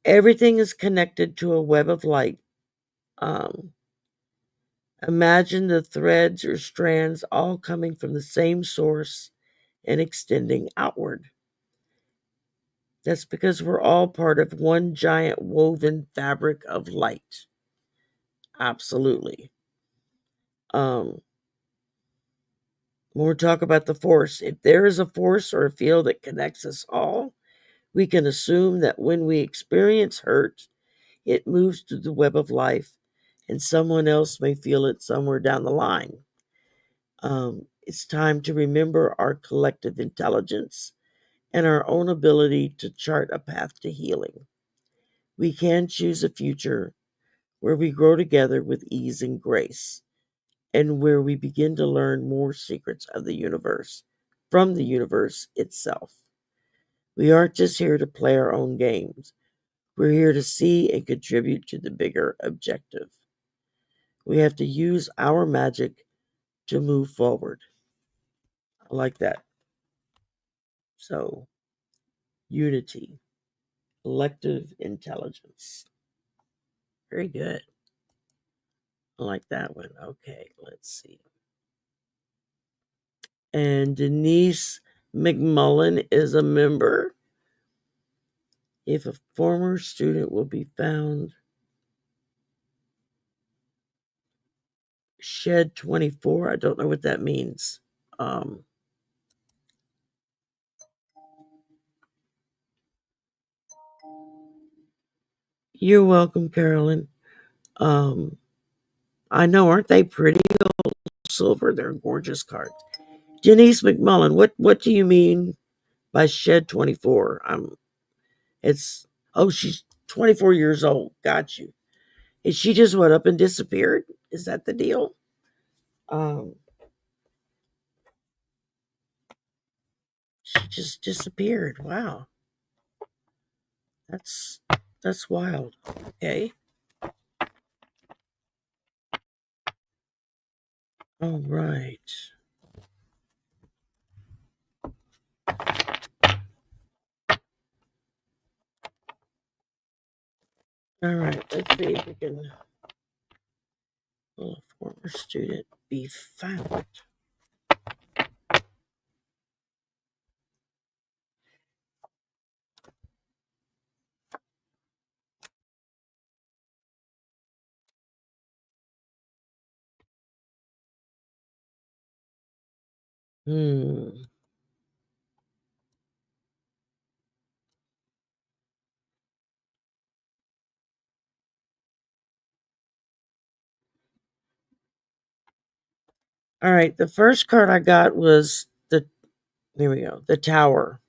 Speaker 1: Everything is connected to a web of light. Um, Imagine the threads or strands all coming from the same source and extending outward. That's because we're all part of one giant woven fabric of light. Absolutely. When we talk about the force, if there is a force or a field that connects us all, we can assume that when we experience hurt, it moves through the web of life, and someone else may feel it somewhere down the line. It's time to remember our collective intelligence and our own ability to chart a path to healing. We can choose a future where we grow together with ease and grace, and where we begin to learn more secrets of the universe from the universe itself. We aren't just here to play our own games. We're here to see and contribute to the bigger objective. We have to use our magic to move forward. I like that. So, unity, collective intelligence. Very good. I like that one. Okay, let's see. And Denise McMullen is a member. If a former student will be found, shed 24. I don't know what that means. Um, you're welcome, Carolyn. Um, I know, aren't they pretty? Old silver, they're gorgeous cards. Denise McMullen, what do you mean by shed 24? It's she's 24 years old. Got you. Is she just went up and disappeared? Is that the deal? Um, she just disappeared. Wow, that's that's wild. Okay, all right, all right. Let's see if we can. Will a former student be found? Hmm. All right. The first card I got was there we go, the Tower.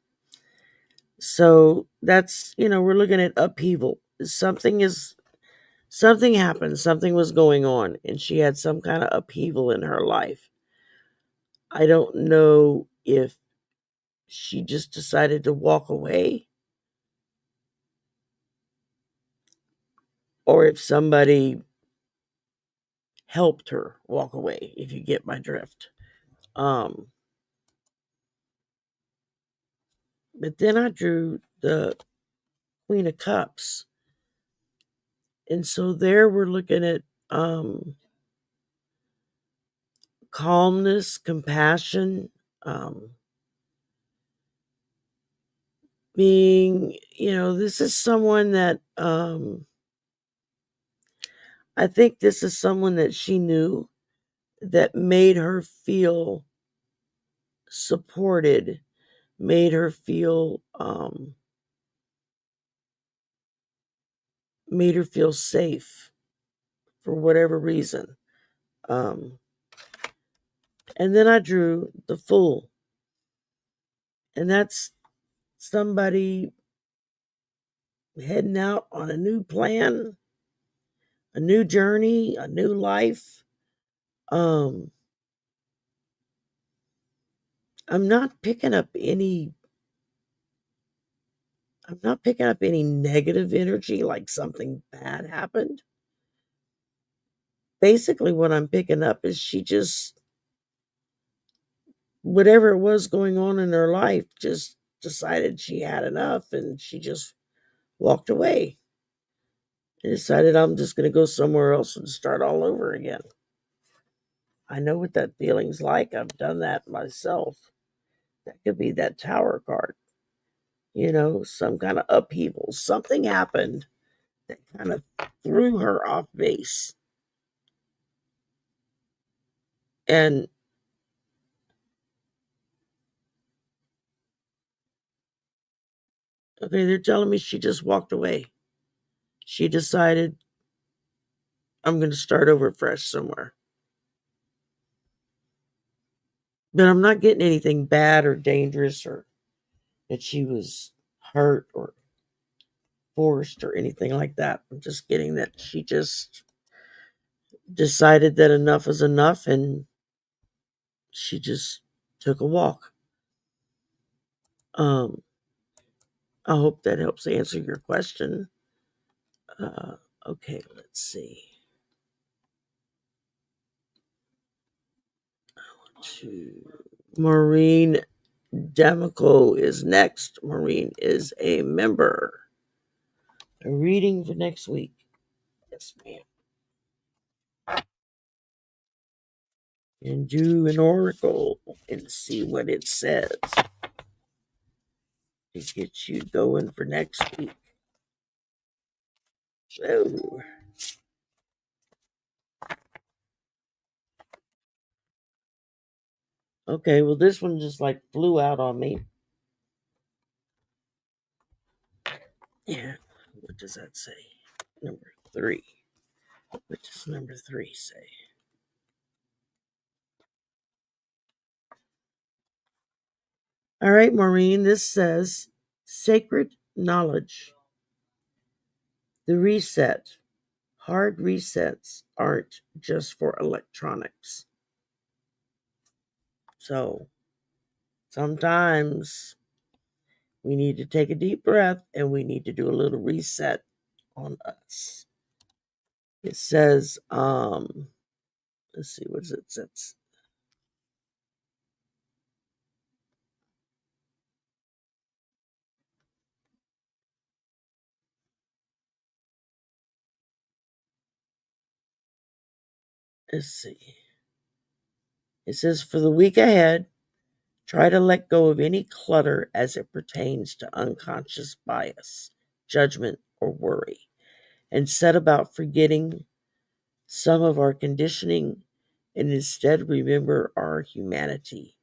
Speaker 1: So that's, we're looking at upheaval. Something happened, something was going on, and she had some kind of upheaval in her life. I don't know if she just decided to walk away or if somebody helped her walk away, if you get my drift. Um, but then I drew the Queen of Cups. And so there we're looking at calmness, compassion, um, being, this is someone that I think this is someone that she knew that made her feel supported, made her feel safe for whatever reason. And then I drew the Fool, and that's somebody heading out on a new plan, a new journey, a new life. Um, I'm not picking up any. I'm not picking up any negative energy, like something bad happened. Basically, what I'm picking up is she just, whatever was going on in her life, just decided she had enough, and she just walked away and decided, I'm just going to go somewhere else and start all over again. I know what that feeling's like. I've done that myself. That could be that Tower card. Some kind of upheaval. Something happened that kind of threw her off base. And okay, they're telling me she just walked away. She decided, I'm going to start over fresh somewhere. But I'm not getting anything bad or dangerous, or that she was hurt or forced or anything like that. I'm just getting that she just decided that enough is enough, and she just took a walk. Um, I hope that helps answer your question. Okay, let's see. Maureen Demico is next. Maureen is a member. A reading for next week. Yes, ma'am. And do an oracle and see what it says to get you going for next week. So, okay, well, this one just like flew out on me. Yeah, what does that say? Number 3. What does number 3 say? All right, Maureen, this says sacred knowledge. The reset. Hard resets aren't just for electronics. So sometimes we need to take a deep breath and we need to do a little reset on us. It says, let's see, what does it say? Let's see. It says, for the week ahead, try to let go of any clutter as it pertains to unconscious bias, judgment, or worry, and set about forgetting some of our conditioning and instead remember our humanity.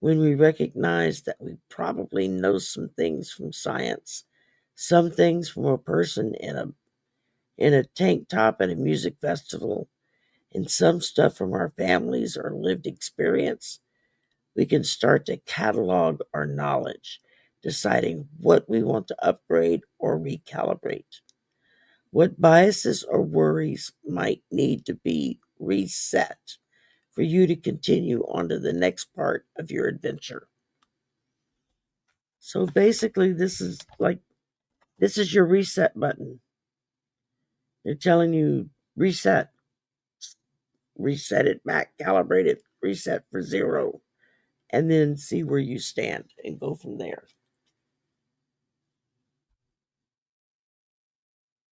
Speaker 1: When we recognize that we probably know some things from science, some things from a person in a tank top at a music festival, and some stuff from our families or lived experience, we can start to catalog our knowledge, deciding what we want to upgrade or recalibrate. What biases or worries might need to be reset for you to continue on to the next part of your adventure. So basically, this is your reset button. They're telling you reset, reset it back, calibrate it, reset for 0, and then see where you stand and go from there.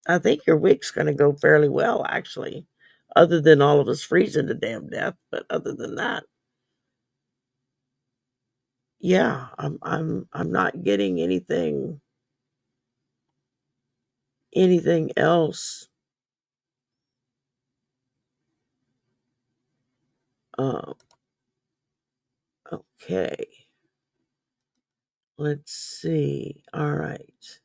Speaker 1: I think your week's going to go fairly well, actually, other than all of us freezing to damn death. But other than that, yeah, I'm not getting anything else. Uh, Okay. Let's see. All right.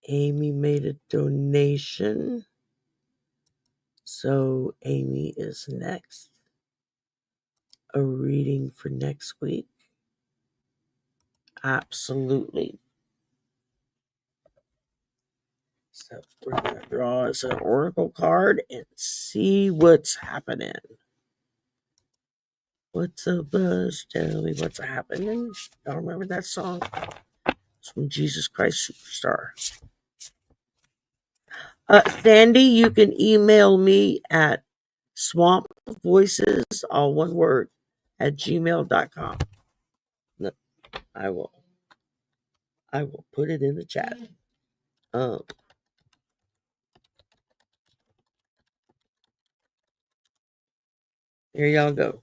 Speaker 1: Amy made a donation. So Amy is next. A reading for next week. Absolutely. So we're going to draw us an oracle card and see what's happening. What's a buzz? Tell me what's happening. Y'all remember that song? It's from Jesus Christ Superstar. Sandy, you can email me at swampvoices, all one word, at gmail.com. No, I will put it in the chat. Here y'all go.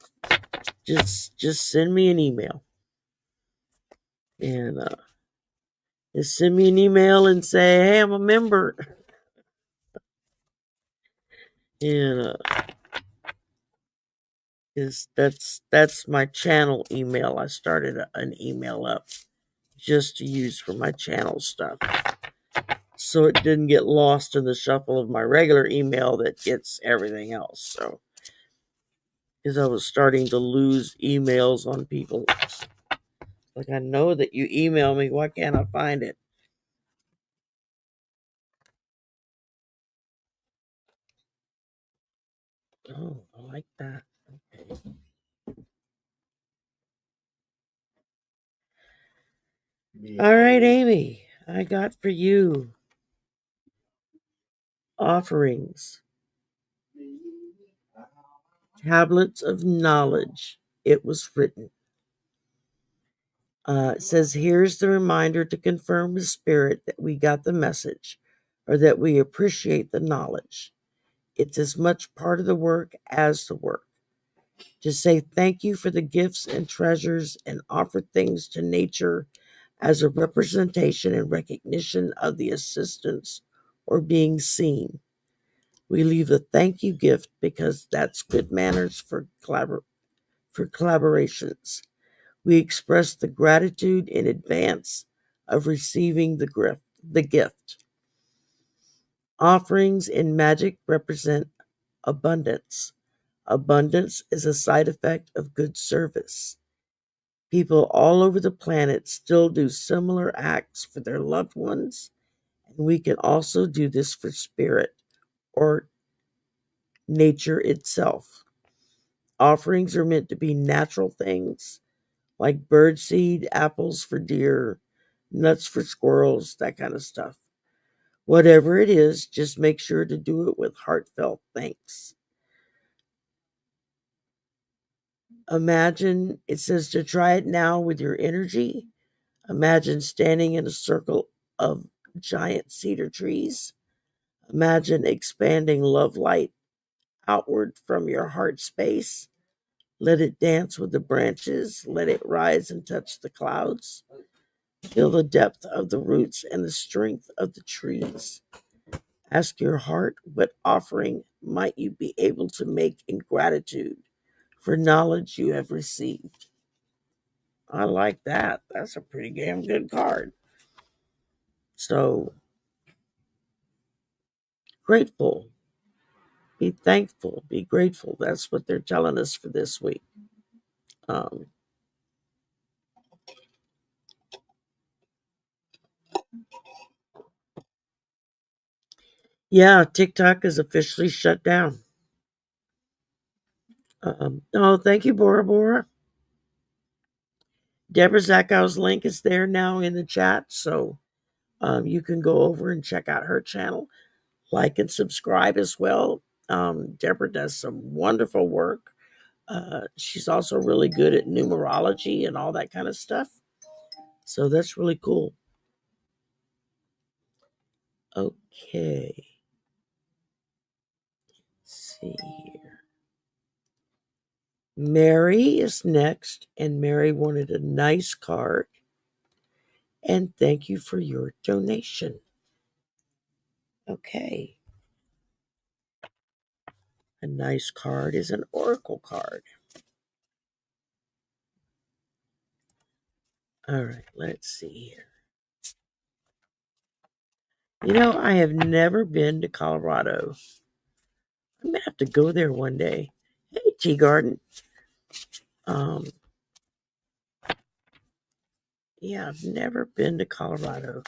Speaker 1: Just send me an email. And just send me an email and say, hey, I'm a member. And that's my channel email. I started an email up just to use for my channel stuff, so it didn't get lost in the shuffle of my regular email that gets everything else. So, because I was starting to lose emails on people, like, I know that you email me, why can't I find it? Oh, I like that. Okay. All right, Amy, I got for you offerings, tablets of knowledge. It was written. It says, here's the reminder to confirm with spirit that we got the message or that we appreciate the knowledge. It's as much part of the work as the work. To say thank you for the gifts and treasures and offer things to nature as a representation and recognition of the assistance or being seen. We leave a thank you gift because that's good manners for collaborations. We express the gratitude in advance of receiving the gift. Offerings in magic represent abundance. Abundance is a side effect of good service. People all over the planet still do similar acts for their loved ones, and we can also do this for spirit or nature itself. Offerings are meant to be natural things like birdseed, apples for deer, nuts for squirrels, that kind of stuff. Whatever it is, just make sure to do it with heartfelt thanks. Imagine, it says to try it now with your energy. Imagine standing in a circle of giant cedar trees. Imagine expanding love light outward from your heart space. Let it dance with the branches. Let it rise and touch the clouds. Feel the depth of the roots and the strength of the trees. Ask your heart, what offering might you be able to make in gratitude for knowledge you have received? I like that. That's a pretty damn good card. So, grateful. Be thankful. Be grateful. That's what they're telling us for this week. Um, yeah, TikTok is officially shut down. Oh, thank you, Bora Bora. Deborah Zakow's link is there now in the chat, so you can go over and check out her channel. Like and subscribe as well. Deborah does some wonderful work. She's also really good at numerology and all that kind of stuff. So that's really cool. Okay. Let's see here. Mary is next, and Mary wanted a nice card. And thank you for your donation. Okay. A nice card is an oracle card. All right, let's see here. You know, I have never been to Colorado. I'm gonna have to go there one day. Hey, Tea Garden. Um, yeah, I've never been to Colorado.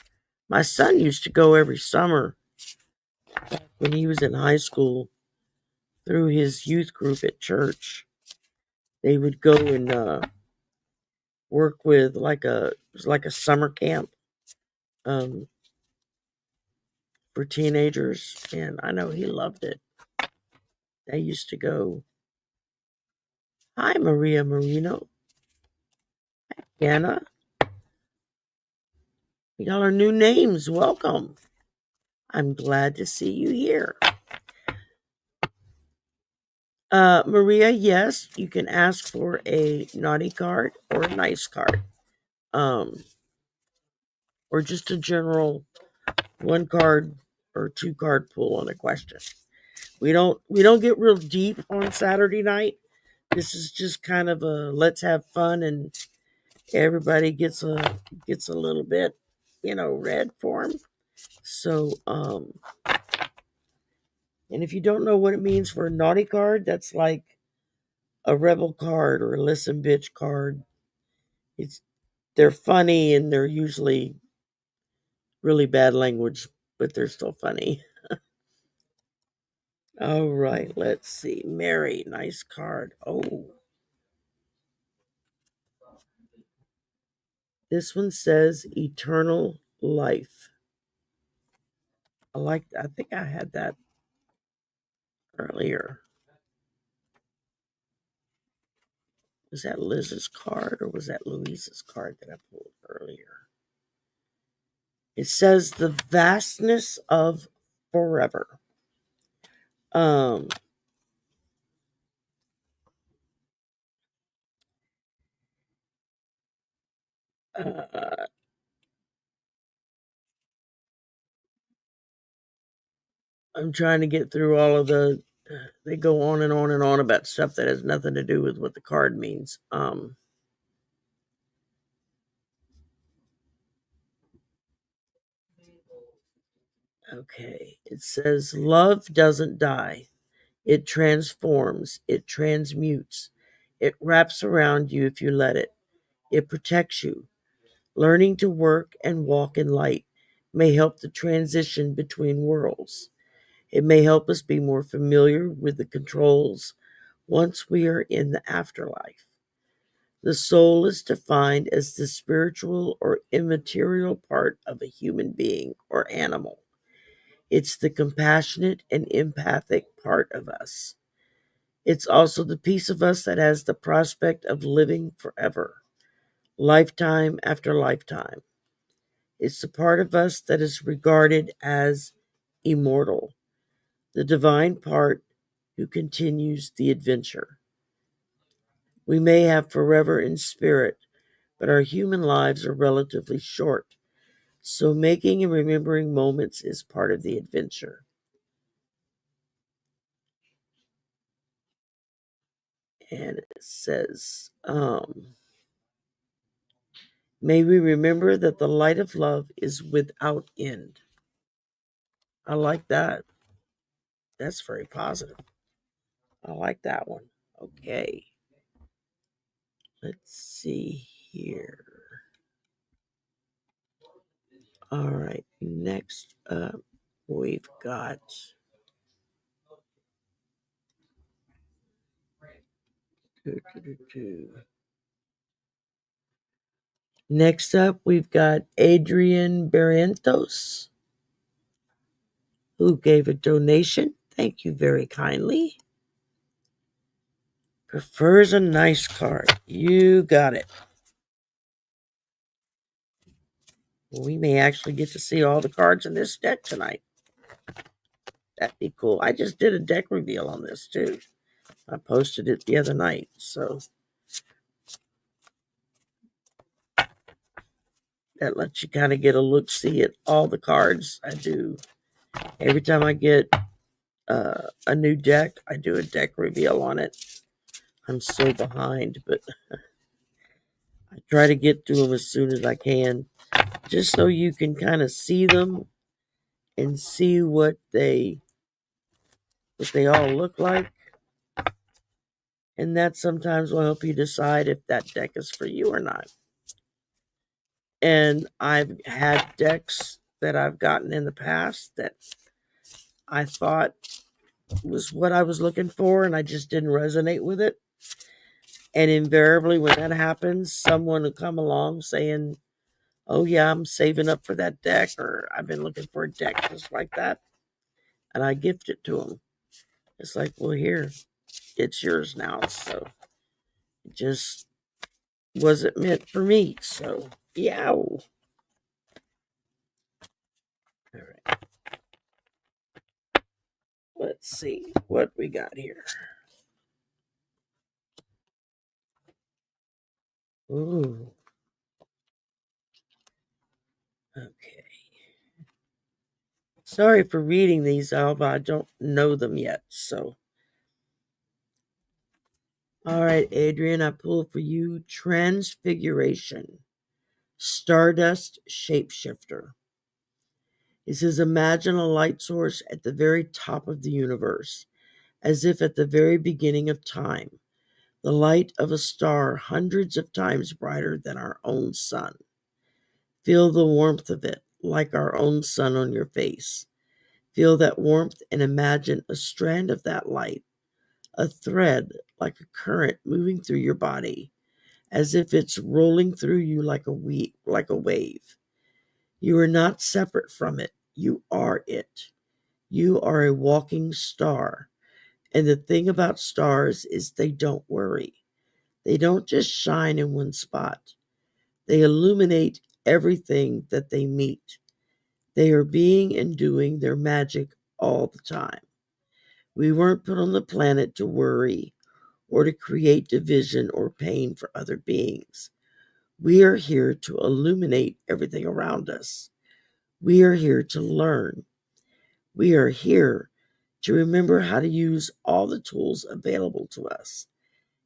Speaker 1: My son used to go every summer when he was in high school through his youth group at church. They would go and work with it was like a summer camp um, for teenagers, and I know he loved it. They used to go. Hi, Maria Marino. Anna. Y'all are new names. Welcome. I'm glad to see you here. Maria, yes, you can ask for a naughty card or a nice card. Um, or just a general 1 card or 2 card pull on a question. We don't get real deep on Saturday night. This is just kind of a let's have fun and everybody gets a little bit, read for them. So and if you don't know what it means for a naughty card, that's like a rebel card or a listen bitch card. They're funny and they're usually really bad language, but they're still funny. All right, let's see. Mary, nice card. Oh, this one says eternal life. I think I had that earlier. Was that Liz's card or was that Louise's card that I pulled earlier? It says the vastness of forever. Um, uh, I'm trying to get through all of the. They go on and on and on about stuff that has nothing to do with what the card means. Okay, it says love doesn't die. It transforms. It transmutes. It wraps around you if you let it. It protects you. Learning to work and walk in light may help the transition between worlds. It may help us be more familiar with the controls once we are in the afterlife. The soul is defined as the spiritual or immaterial part of a human being or animal. It's the compassionate and empathic part of us. It's also the piece of us that has the prospect of living forever, lifetime after lifetime. It's the part of us that is regarded as immortal, the divine part who continues the adventure. We may have forever in spirit, but our human lives are relatively short, so making and remembering moments is part of the adventure. And it says, may we remember that the light of love is without end. I like that. That's very positive. I like that one. Okay. Let's see here. All right. Next up, we've got. Next up, we've got Adrian Barrientos, who gave a donation. Thank you very kindly. Prefers a nice card. You got it. We may actually get to see all the cards in this deck tonight. That'd be cool. I just did a deck reveal on this too. I posted it the other night. So that lets you kind of get a look see at all the cards I do. Every time I get a new deck, I do a deck reveal on it. I'm so behind, but I try to get to them as soon as I can, just so you can kind of see them and see what they all look like. And that sometimes will help you decide if that deck is for you or not. And I've had decks that I've gotten in the past that I thought was what I was looking for, and I just didn't resonate with it. And invariably, when that happens, someone will come along saying, "Oh, yeah, I'm saving up for that deck," or "I've been looking for a deck just like that." And I gift it to them. It's like, well, here, it's yours now. So it just wasn't meant for me. So, yeah. All right. Let's see what we got here. Ooh. Okay. Sorry for reading these out, but I don't know them yet. So, all right, Adrian, I pulled for you Transfiguration, Stardust Shapeshifter. It says, imagine a light source at the very top of the universe, as if at the very beginning of time, the light of a star hundreds of times brighter than our own sun. Feel the warmth of it, like our own sun on your face. Feel that warmth and imagine a strand of that light, a thread like a current moving through your body, as if it's rolling through you like a wave. You are not separate from it. You are it. You are a walking star. And the thing about stars is they don't worry. They don't just shine in one spot. They illuminate everything that they meet. They are being and doing their magic all the time. We weren't put on the planet to worry or to create division or pain for other beings. We are here to illuminate everything around us. We are here to learn. We are here to remember how to use all the tools available to us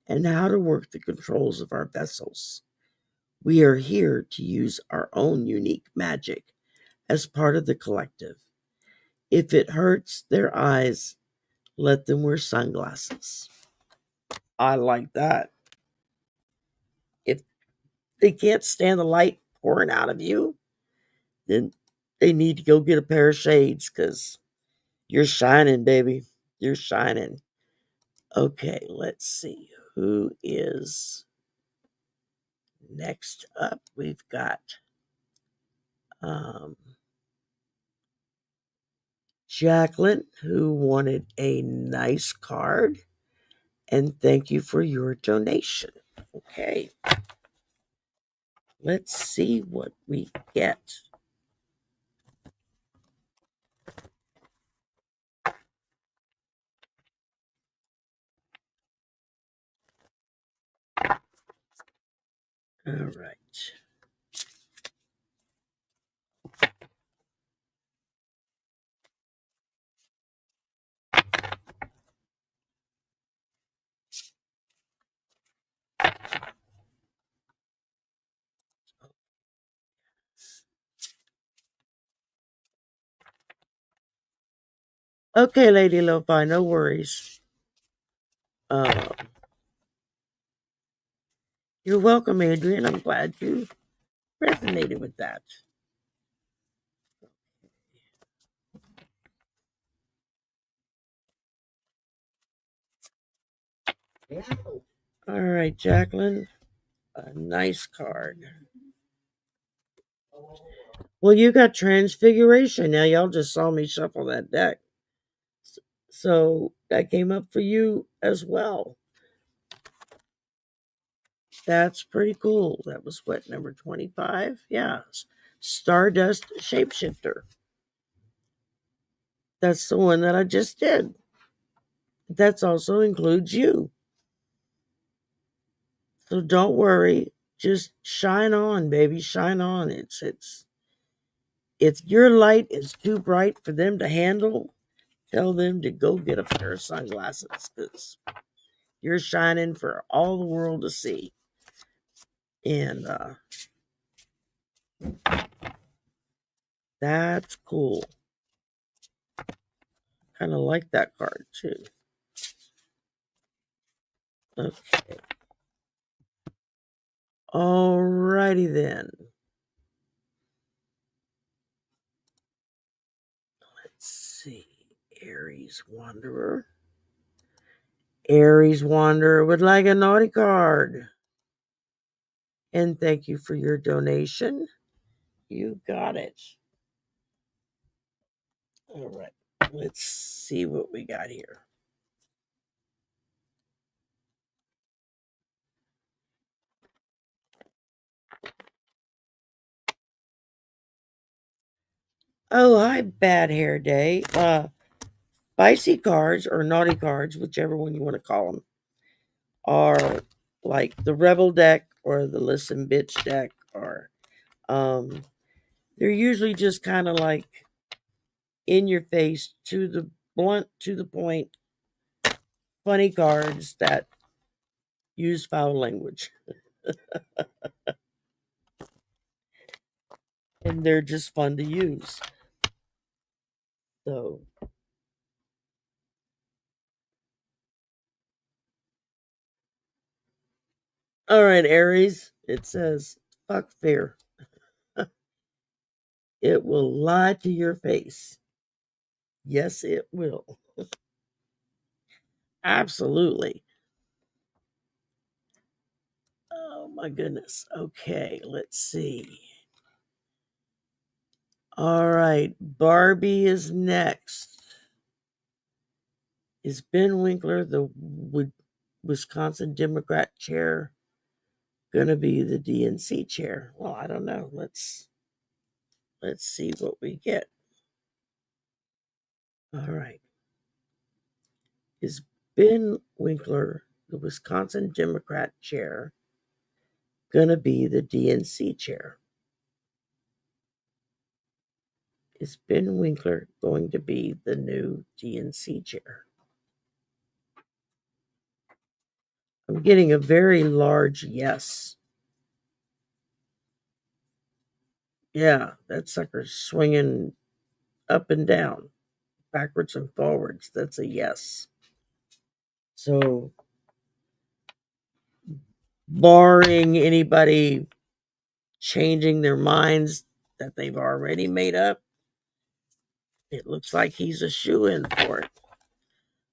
Speaker 1: and how to work the controls of our vessels. We are here to use our own unique magic as part of the collective. If it hurts their eyes, let them wear sunglasses. I like that. If they can't stand the light pouring out of you, then they need to go get a pair of shades because you're shining, baby. You're shining. Okay, let's see. Who is next up? We've got Jacqueline, who wanted a nice card. And thank you for your donation. Okay. Let's see what we get. All right. Okay, Lady Lo-Fi, no worries. You're welcome, Adrian. I'm glad you resonated with that. All right, Jacqueline, a nice card. Well, you got Transfiguration. Now, y'all just saw me shuffle that deck. So that came up for you as well. That's pretty cool. That was what, number 25? Yeah. Stardust Shapeshifter. That's the one that I just did. That also includes you. So don't worry. Just shine on, baby. Shine on. It's if your light is too bright for them to handle, tell them to go get a pair of sunglasses because you're shining for all the world to see. And that's cool. Kind of like that card too. Okay. Alrighty then. Let's see. Aries Wanderer. Aries Wanderer would like a naughty card. And thank you for your donation. You got it. All right. Let's see what we got here. Oh, hi, Bad Hair Day. Spicy cards or naughty cards, whichever one you want to call them, are like the Rebel deck or the Listen Bitch deck, or they're usually just kind of like in your face, to the blunt, to the point, funny cards that use foul language. And they're just fun to use. So, all right, Aries, it says, fuck fear. It will lie to your face. Yes, it will. Absolutely. Oh, my goodness. Okay, let's see. All right, Barbie is next. Is Ben Winkler, the Wisconsin Democrat chair, going to be the DNC chair? Well, I don't know. Let's see what we get. All right. Is Ben Winkler, the Wisconsin Democrat chair, going to be the DNC chair? Is Ben Winkler going to be the new DNC chair? I'm getting a very large yes. Yeah, that sucker's swinging up and down, backwards and forwards. That's a yes. So, barring anybody changing their minds that they've already made up, it looks like he's a shoo-in for it.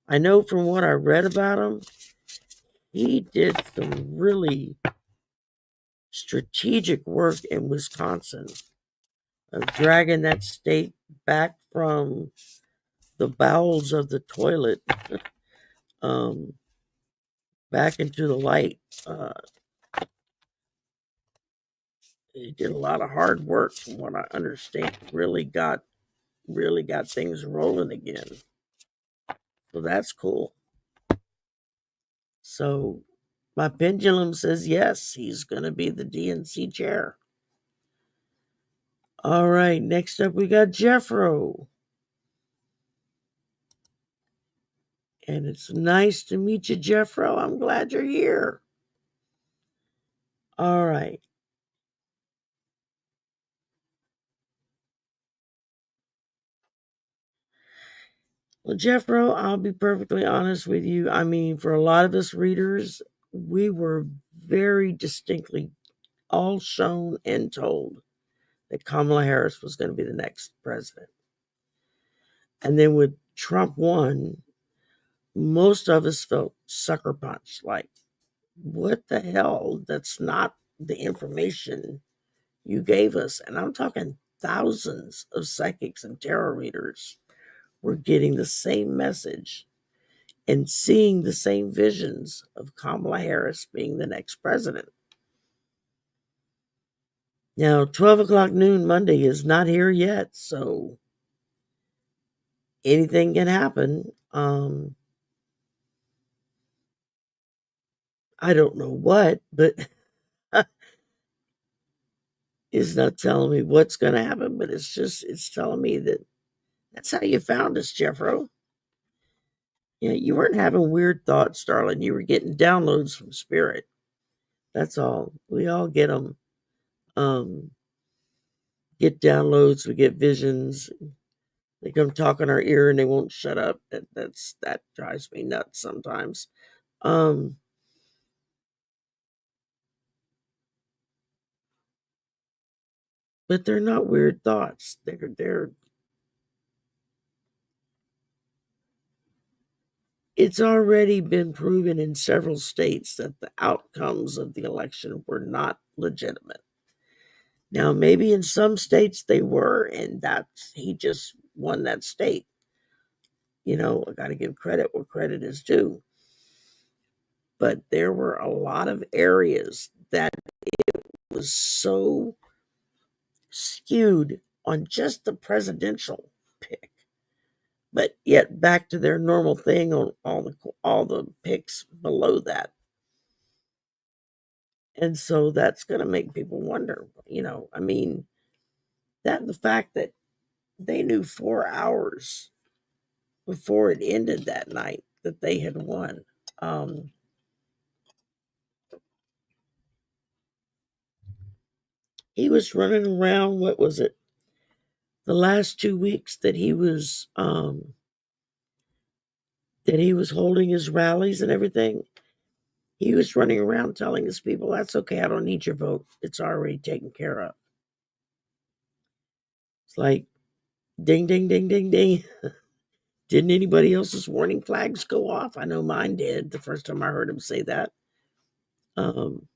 Speaker 1: I know from what I read about him, he did some really strategic work in Wisconsin of dragging that state back from the bowels of the toilet back into the light. He did a lot of hard work, from what I understand. Really got things rolling again. So that's cool. So my pendulum says yes, he's going to be the DNC chair. All right, next up we got Jeffro. And it's nice to meet you, Jeffro. I'm glad you're here. All right. Well, Jeffro, I'll be perfectly honest with you. I mean, for a lot of us readers, we were very distinctly all shown and told that Kamala Harris was going to be the next president. And then with Trump won, most of us felt sucker punched. Like, what the hell? That's not the information you gave us. And I'm talking thousands of psychics and tarot readers were getting the same message and seeing the same visions of Kamala Harris being the next president. Now, 12 o'clock noon Monday is not here yet, so anything can happen. I don't know what, but it's not telling me what's going to happen, but it's telling me that that's how you found us, Jeffro. You weren't having weird thoughts, darling. You were getting downloads from spirit. That's all. We all get them. Get downloads. We get visions. They come talk in our ear and they won't shut up. That drives me nuts sometimes. Um, but they're not weird thoughts. They're. It's already been proven in several states that the outcomes of the election were not legitimate. Now, maybe in some states they were, and that's he just won that state. I got to give credit where credit is due. But there were a lot of areas that was so skewed on just the presidential pick, but yet back to their normal thing on all the picks below that. And so that's going to make people wonder. I mean, that the fact that they knew 4 hours before it ended that night that they had won. Um, he was running around. What was it? The last 2 weeks that he was holding his rallies and everything. He was running around telling his people, "That's okay. I don't need your vote. It's already taken care of." It's like ding, ding, ding, ding, ding. Didn't anybody else's warning flags go off? I know mine did the first time I heard him say that. Um,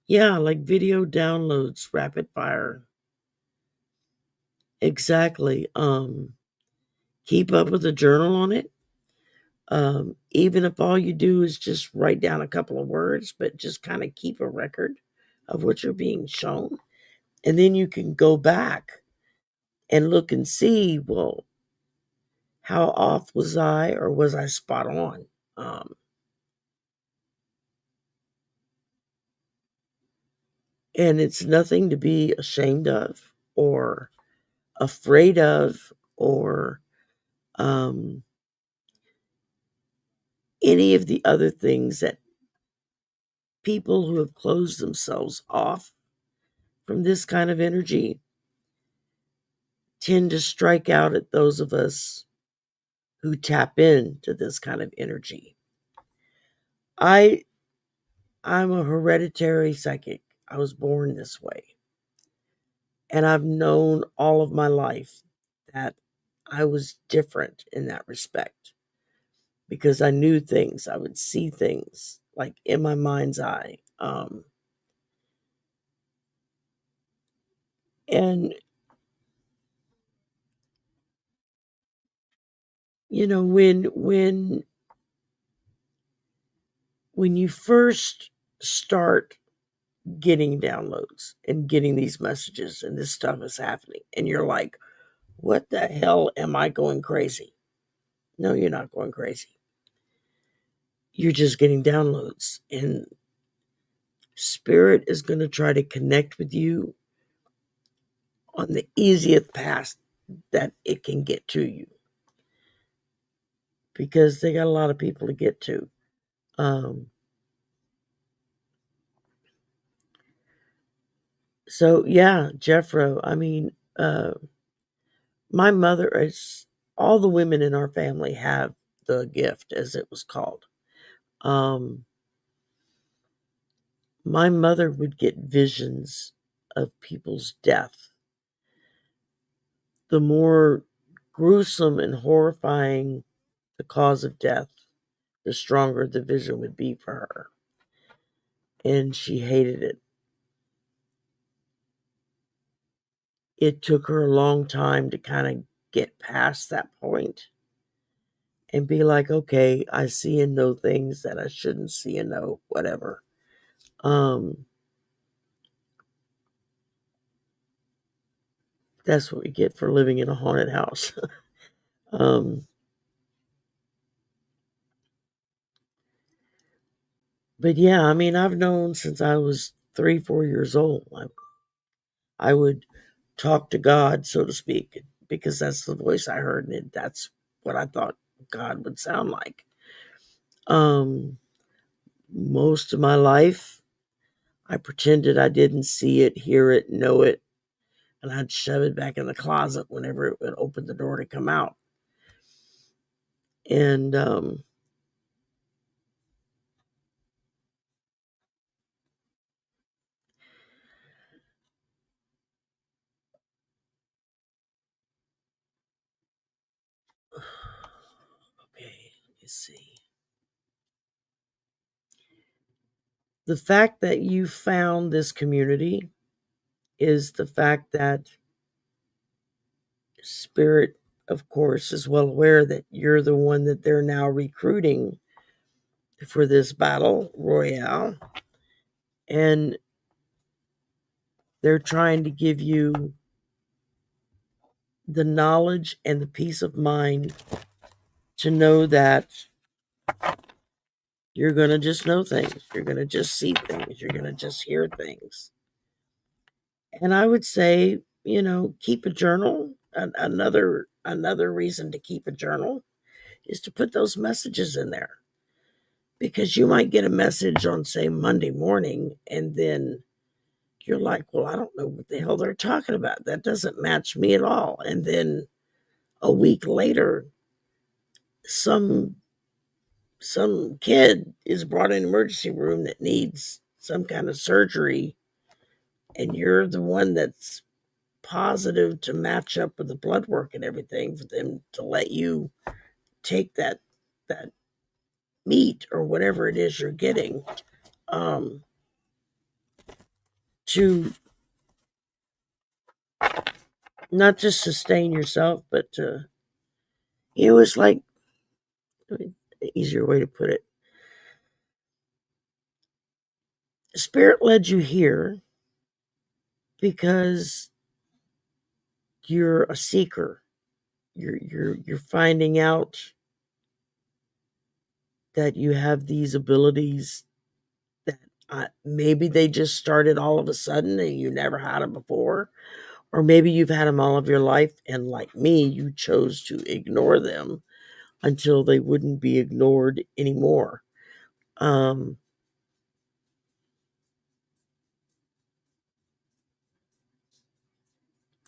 Speaker 1: yeah, like video downloads, rapid fire. Exactly. Keep up with the journal on it. Even if all you do is just write down a couple of words, but just kind of keep a record of what you're being shown. And then you can go back and look and see, well, how off was I or was I spot on? Um, and it's nothing to be ashamed of or afraid of or um, any of the other things that people who have closed themselves off from this kind of energy tend to strike out at those of us who tap into this kind of energy. I I'm a hereditary psychic. I was born this way. And I've known all of my life that I was different in that respect because I knew things. I would see things like in my mind's eye. And when you first start getting downloads and getting these messages and this stuff is happening and you're like, what the hell am I going crazy? No, you're not going crazy. You're just getting downloads and spirit is going to try to connect with you on the easiest path that it can get to you because they got a lot of people to get to. Um, so yeah, Jeffro, I mean, my mother is all the women in our family have the gift, as it was called. Um, my mother would get visions of people's death. The more gruesome and horrifying the cause of death, the stronger the vision would be for her. And she hated it. It took her a long time to kind of get past that point and be like, okay, I see and know things that I shouldn't see and know, whatever. Um, that's what we get for living in a haunted house. um, but yeah, I mean, I've known since I was 3, 4 years old. I would talk to God, so to speak, because that's the voice I heard, and that's what I thought God would sound like. Most of my life, I pretended I didn't see it, hear it, know it, and I'd shove it back in the closet whenever it would open the door to come out. And okay, let's see. The fact that you found this community is the fact that Spirit, of course, is well aware that you're the one that they're now recruiting for this battle royale. And they're trying to give you the knowledge and the peace of mind to know that you're going to just know things. You're going to just see things. You're going to just hear things. And I would say, keep a journal. Another reason to keep a journal is to put those messages in there, because you might get a message on, say, Monday morning, and then you're like, well, I don't know what the hell they're talking about. That doesn't match me at all. And then a week later, some kid is brought in an emergency room that needs some kind of surgery, and you're the one that's positive to match up with the blood work and everything for them to let you take that meat or whatever it is you're getting, um, to not just sustain yourself, but to, it's like, an easier way to put it. Spirit led you here because you're a seeker. You're finding out that you have these abilities that, maybe they just started all of a sudden and you never had them before, or maybe you've had them all of your life, and like me, you chose to ignore them until they wouldn't be ignored anymore. Um,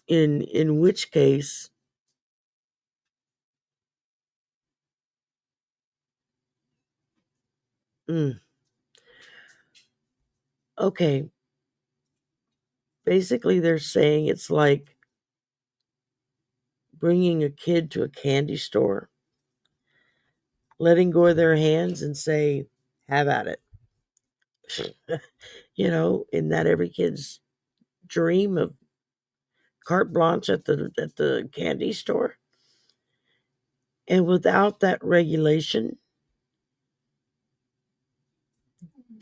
Speaker 1: in which case, mm, okay, basically they're saying it's like bringing a kid to a candy store, letting go of their hands and say, "Have at it." In that every kid's dream of carte blanche at the candy store. And without that regulation,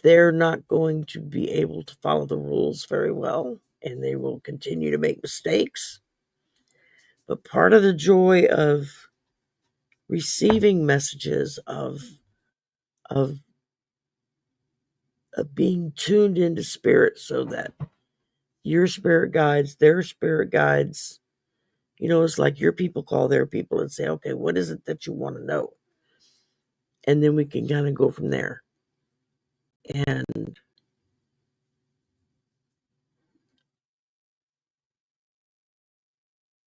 Speaker 1: they're not going to be able to follow the rules very well, and they will continue to make mistakes. But part of the joy of receiving messages of of being tuned into spirit, so that your spirit guides, their spirit guides, it's like your people call their people and say, okay, what is it that you want to know? And then we can kind of go from there. And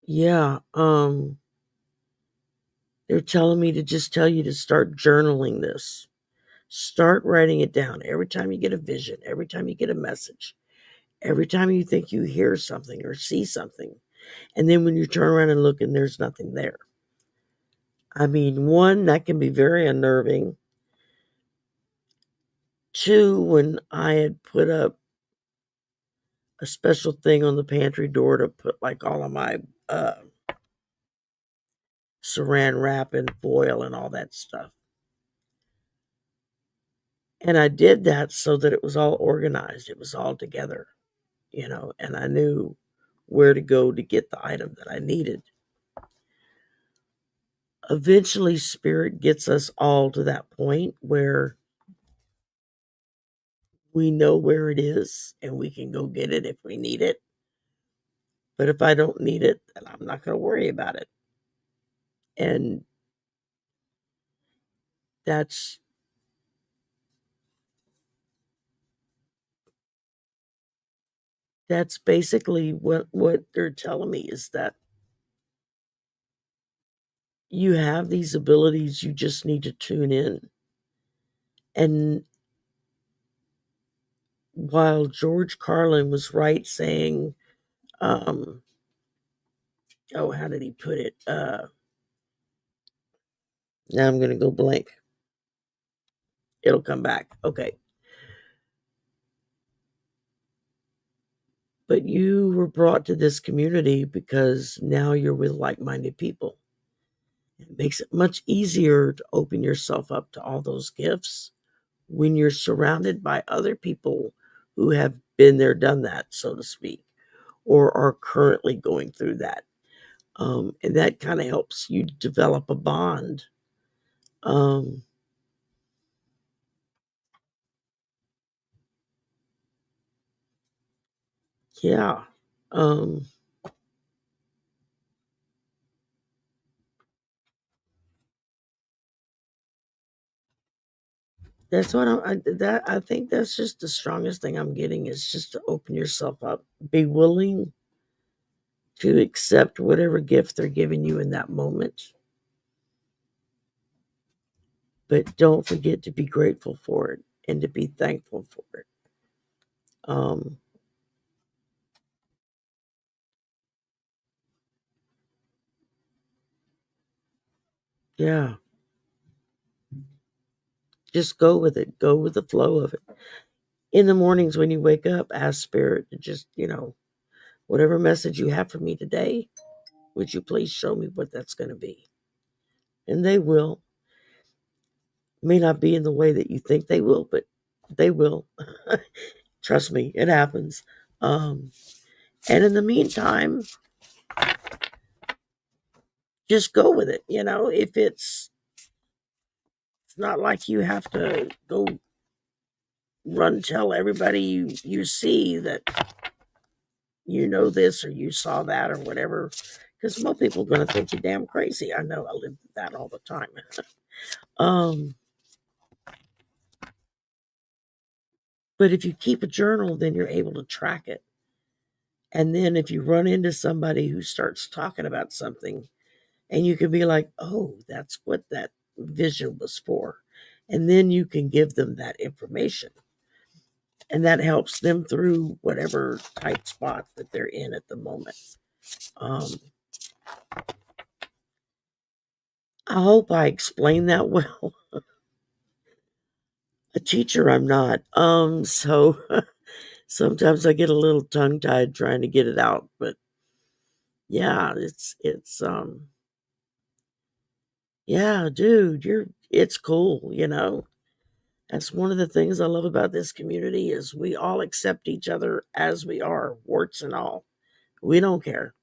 Speaker 1: yeah, they're telling me to just tell you to start journaling this. Start writing it down every time you get a vision, every time you get a message, every time you think you hear something or see something. And then when you turn around and look and there's nothing there. I mean, one, that can be very unnerving. Two, when I had put up a special thing on the pantry door to put like all of my saran wrap and foil and all that stuff. And I did that so that it was all organized, it was all together, and I knew where to go to get the item that I needed. Eventually, Spirit gets us all to that point where we know where it is and we can go get it if we need it. But if I don't need it, then I'm not going to worry about it. And that's that's basically what they're telling me, is that you have these abilities, you just need to tune in. And while George Carlin was right saying, um, oh, how did he put it? Now I'm going to go blank. It'll come back. Okay. But you were brought to this community because now you're with like minded people. It makes it much easier to open yourself up to all those gifts when you're surrounded by other people who have been there, done that, so to speak, or are currently going through that. And that kind of helps you develop a bond. Um, yeah. Um, that's what I think that's just the strongest thing I'm getting, is just to open yourself up, be willing to accept whatever gift they're giving you in that moment, but don't forget to be grateful for it and to be thankful for it. Um, yeah, just go with it. Go with the flow of it. In the mornings when you wake up, ask Spirit to just, whatever message you have for me today, would you please show me what that's going to be? And they will. May not be in the way that you think they will, but they will. Trust me, it happens. Um, and in the meantime, just go with it. If it's not like you have to go run tell everybody you see that you know this or you saw that or whatever, because most people are going to think you're damn crazy. I know, I live with that all the time. um, but if you keep a journal, then you're able to track it. And then if you run into somebody who starts talking about something, and you can be like, oh, that's what that vision was for. And then you can give them that information. And that helps them through whatever tight spot that they're in at the moment. Um, I hope I explained that well. A teacher, I'm not. So sometimes I get a little tongue tied trying to get it out. But yeah, it's yeah, dude, it's cool. That's one of the things I love about this community, is we all accept each other as we are, warts and all. We don't care.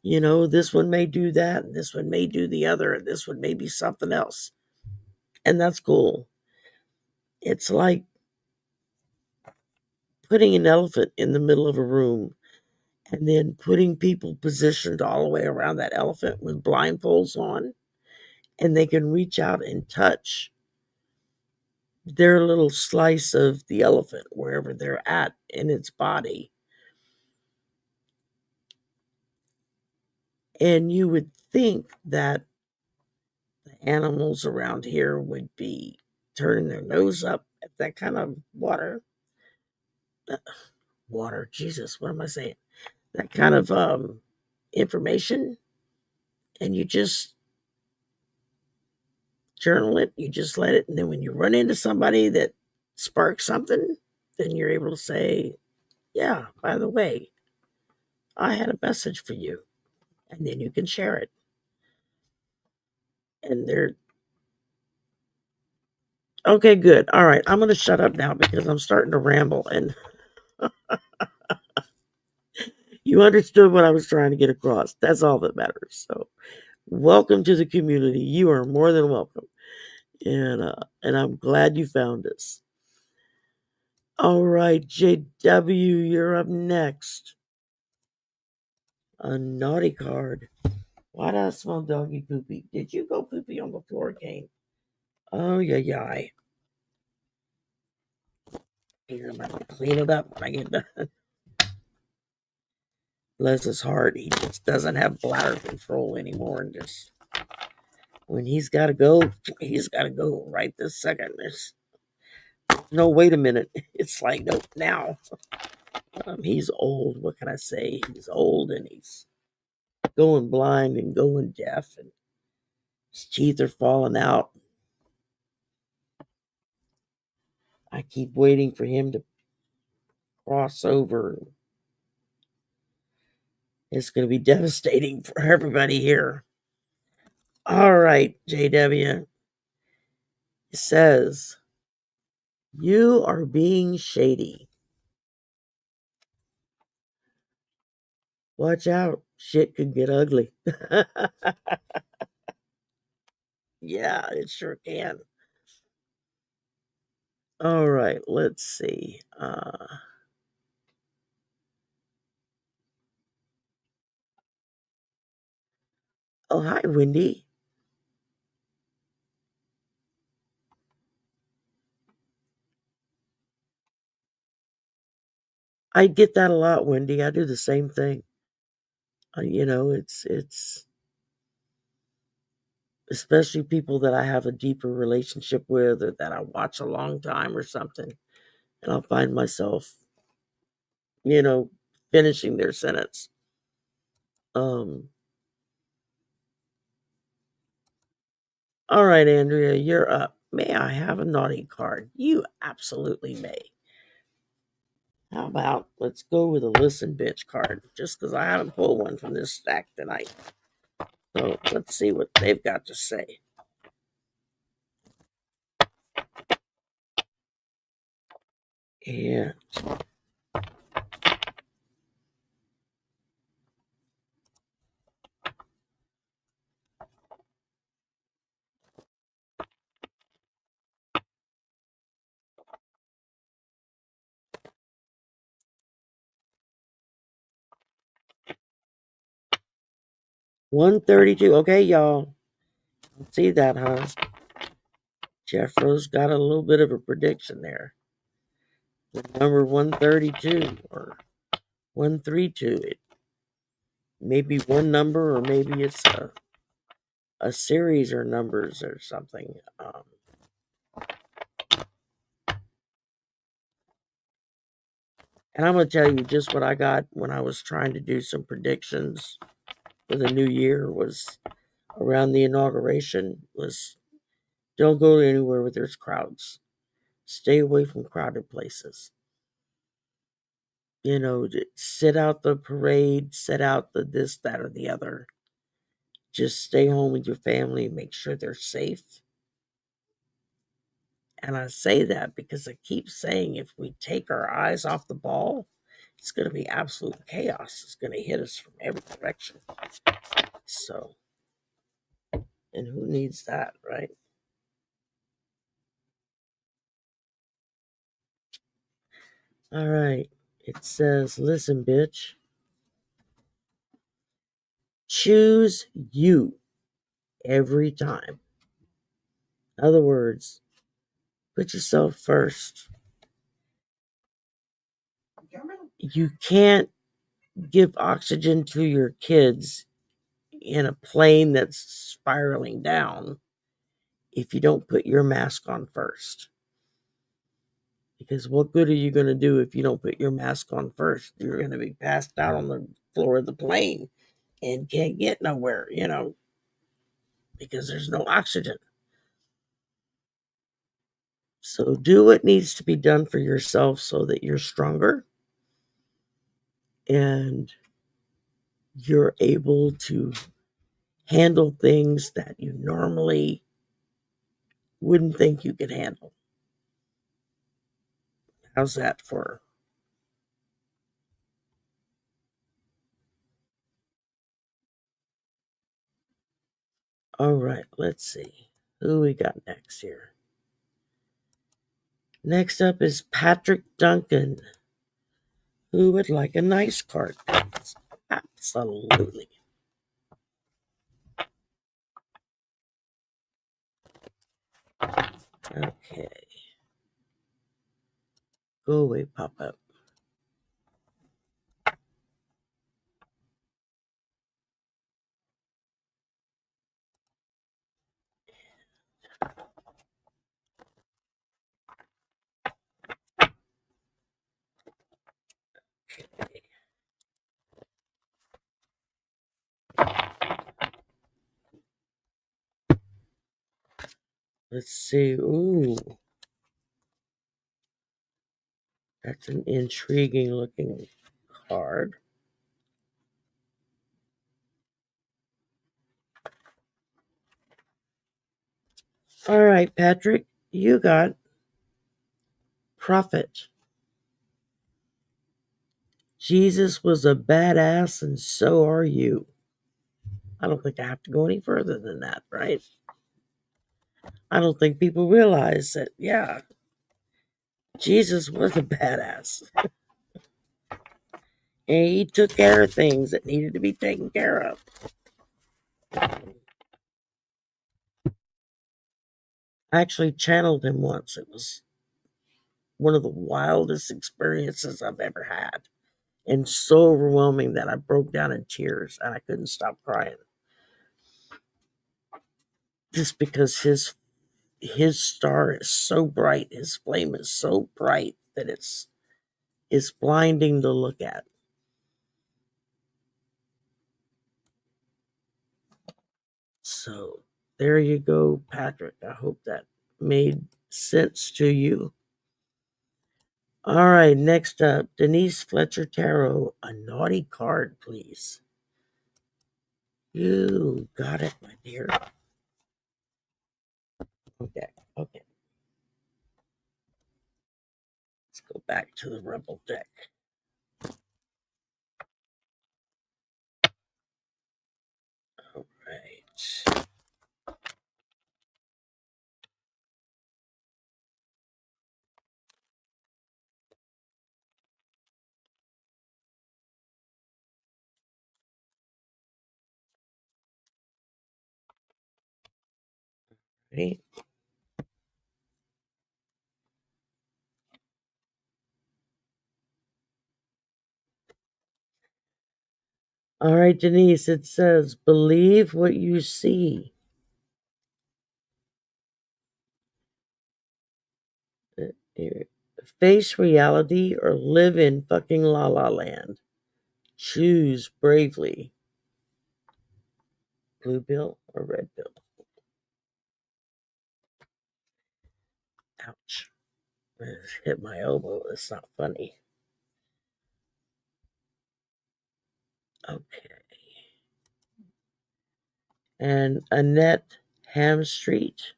Speaker 1: This one may do that, and this one may do the other, and this one may be something else. And that's cool. It's like putting an elephant in the middle of a room and then putting people positioned all the way around that elephant with blindfolds on, and they can reach out and touch their little slice of the elephant wherever they're at in its body. And you would think that the animals around here would be turning their nose up at that kind of water, Jesus, what am I saying? That kind of information, and you just journal it, you just let it, and then when you run into somebody that sparks something, then you're able to say, yeah, by the way, I had a message for you, and then you can share it. And they're okay, good. All right, I'm going to shut up now because I'm starting to ramble, and you understood what I was trying to get across. That's all that matters. So, welcome to the community. You are more than welcome, and I'm glad you found us. All right, JW, you're up next. A naughty card. Why do I smell doggy poopy? Did you go poopy on the floor again? Oh yeah, yeah. Here, I'm gonna clean it up when I get done. Bless his heart, he just doesn't have bladder control anymore, and just when he's got to go, he's got to go right this second. There's no wait a minute. It's like nope now. He's old. What can I say? He's old and he's going blind and going deaf, and his teeth are falling out. I keep waiting for him to cross over. It's going to be devastating for everybody here. All right, JW. It says, you are being shady. Watch out. Shit could get ugly. Yeah, it sure can. All right, let's see. Oh, hi, Wendy. I get that a lot, Wendy. I do the same thing. It's especially people that I have a deeper relationship with or that I watch a long time or something, and I'll find myself, you know, finishing their sentence. Um, all right, Andrea, you're up. May I have a naughty card? You absolutely may. How about let's go with a listen bitch card, just because I haven't pulled one from this stack tonight. So let's see what they've got to say. And 132. Okay, y'all. See that, huh? Jeffro's got a little bit of a prediction there. The number 132 or 132. It may be one number or maybe it's a series or numbers or something. And I'm going to tell you just what I got when I was trying to do some predictions for the new year was around the inauguration was don't go anywhere where there's crowds. Stay away from crowded places. Sit out the parade, sit out the this, that, or the other. Just stay home with your family, make sure they're safe. And I say that because I keep saying if we take our eyes off the ball, it's going to be absolute chaos. It's going to hit us from every direction. So, and who needs that, right? All right. It says, listen, bitch. Choose you every time. In other words, put yourself first. You can't give oxygen to your kids in a plane that's spiraling down if you don't put your mask on first. Because what good are you going to do if you don't put your mask on first? You're going to be passed out on the floor of the plane and can't get nowhere, because there's no oxygen. So do what needs to be done for yourself so that you're stronger and you're able to handle things that you normally wouldn't think you could handle. How's that for? All right, let's see. Who we got next here? Next up is Patrick Duncan, who would like a nice card. Absolutely. Okay. Go away, pop up. Okay. Let's see. Ooh. That's an intriguing looking card. All right, Patrick, you got Prophet. Jesus was a badass, and so are you. I don't think I have to go any further than that, right? I don't think people realize that, yeah, Jesus was a badass. And he took care of things that needed to be taken care of. I actually channeled him once. It was one of the wildest experiences I've ever had. And so overwhelming that I broke down in tears and I couldn't stop crying. Just because his star is so bright, his flame is so bright that it's blinding to look at. So there you go, Patrick. I hope that made sense to you. All right, next up, Denise Fletcher Tarot. A naughty card, please. You got it, my dear. Okay. Let's go back to the Rebel deck. All right. Right. All right, Denise, it says, believe what you see. Face reality or live in fucking la la land. Choose bravely. Blue bill or red bill? Ouch. It hit my elbow. It's not funny. Okay. And Annette Ham Street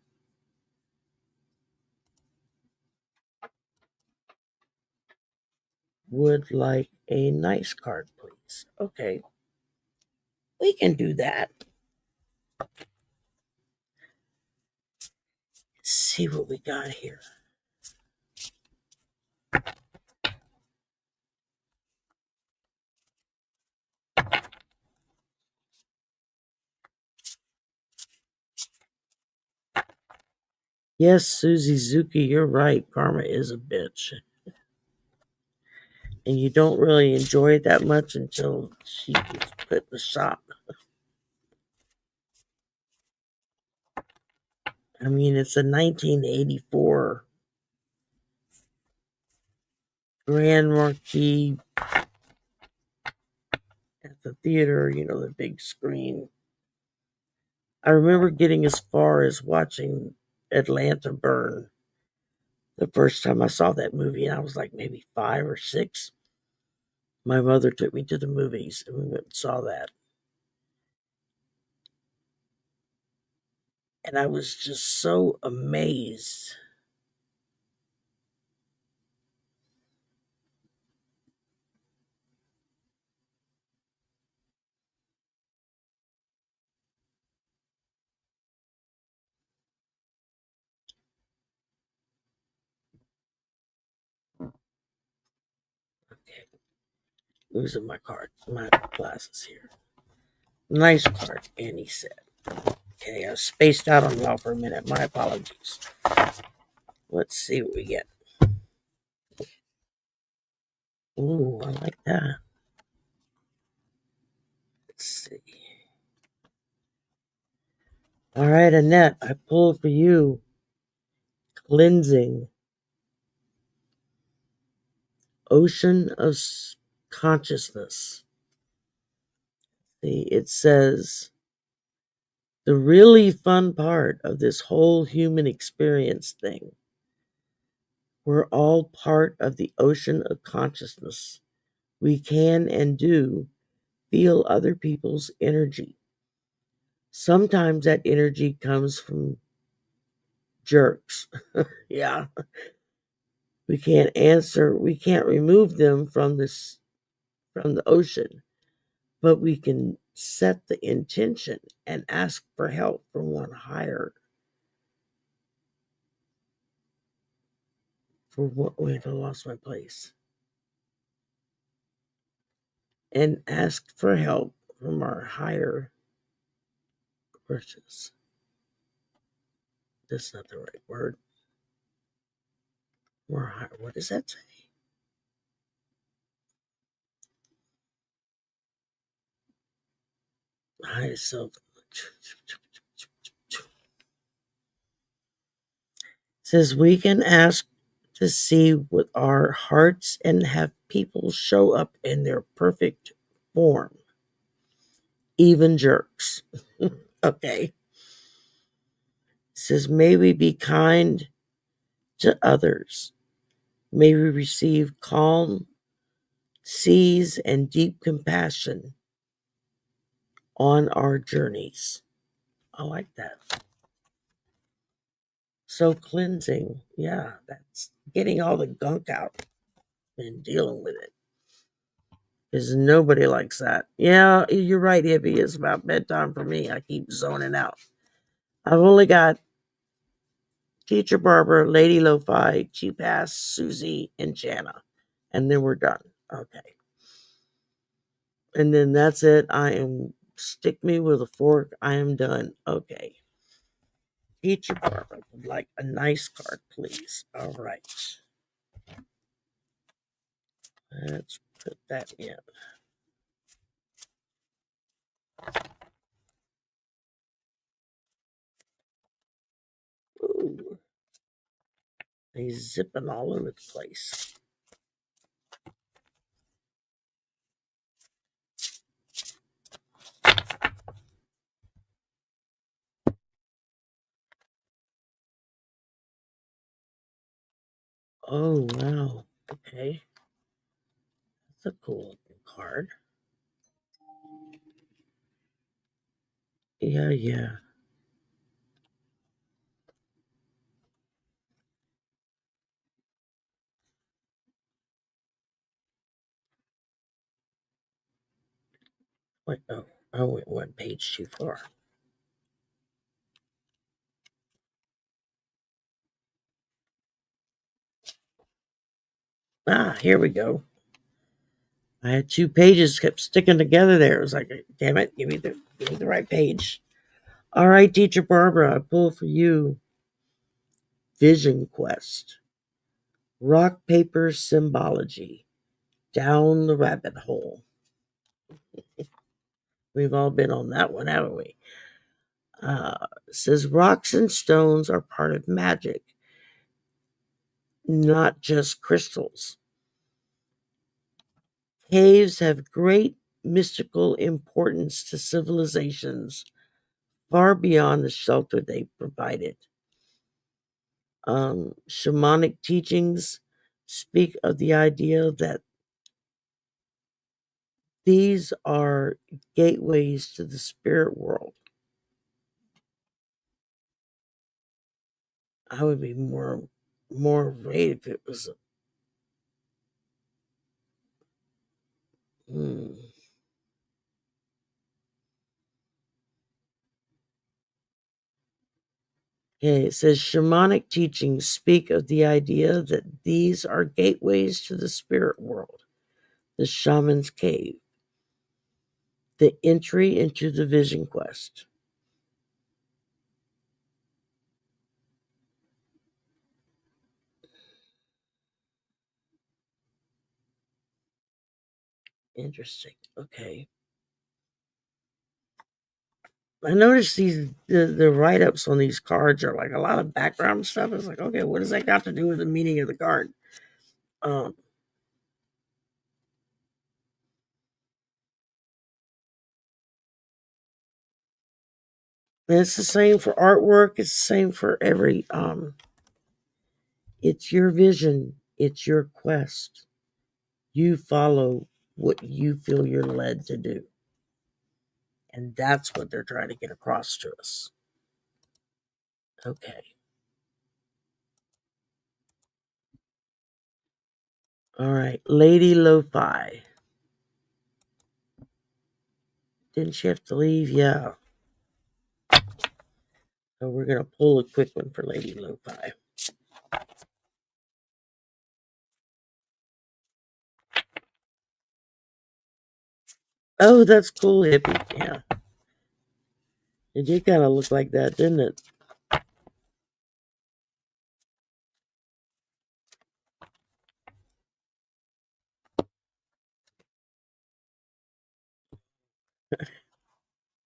Speaker 1: would like a nice card, please. Okay. We can do that. Let's see what we got here. Yes, Susie Zuki, you're right. Karma is a bitch. And you don't really enjoy it that much until she gets put in the shop. I mean, it's a 1984 Grand Marquis at the theater, the big screen. I remember getting as far as watching Atlanta burn the first time I saw that movie, and I was like maybe 5 or 6. My mother took me to the movies, and we went and saw that. And I was just so amazed. Okay, losing my glasses here. Nice card, Annie said. Okay, I spaced out on y'all for a minute. My apologies. Let's see what we get. Ooh, I like that. Let's see. All right, Annette, I pulled for you. Cleansing. Ocean of consciousness. See, it says the really fun part of this whole human experience thing. We're all part of the ocean of consciousness. We can and do feel other people's energy. Sometimes that energy comes from jerks. Yeah. We can't remove them from the ocean, but we can set the intention and ask for help from one higher. For what? Wait, I lost my place. And ask for help from our higher purpose. That's not the right word. More higher. What does that say? Higher self. Says we can ask to see with our hearts and have people show up in their perfect form, even jerks. Okay. Says may we be kind to others. May we receive calm seas and deep compassion on our journeys. I like that. So cleansing. Yeah, that's getting all the gunk out and dealing with it. Because nobody likes that. Yeah, you're right, Hippie. It's about bedtime for me. I keep zoning out. I've only got Teacher Barbara, Lady Lo-Fi, Cheap Ass, Susie, and Jana. And then we're done. Okay. And then that's it. Stick me with a fork. I am done. Okay. Teacher Barbara would like a nice card, please. All right. Let's put that in. Ooh. He's zipping all over the place. Oh, wow. Okay. That's a cool card. Yeah. Wait, oh, I went one page too far. Ah, here we go. I had 2 pages kept sticking together there. It was like, damn it, give me the right page. All right, Teacher Barbara, I pull for you Vision Quest. Rock, paper, symbology. Down the rabbit hole. We've all been on that one, haven't we? Says rocks and stones are part of magic, not just crystals. Caves have great mystical importance to civilizations far beyond the shelter they provided. Shamanic teachings speak of the idea that these are gateways to the spirit world. I would be more afraid if it was. Hmm. Okay, it says shamanic teachings speak of the idea that these are gateways to the spirit world, the shaman's cave, the entry into the vision quest. Interesting. Okay. I noticed the write ups on these cards are like a lot of background stuff. It's like, okay, what does that got to do with the meaning of the card? Um, And it's the same for artwork. It's the same for every. It's your vision. It's your quest. You follow what you feel you're led to do, and that's what they're trying to get across to us. Okay. All right, Lady Lo-Fi. Didn't she have to leave? Yeah. So we're gonna pull a quick one for Lady Lo-Fi. Oh, that's cool, hippie. Yeah. It did kind of look like that, didn't it?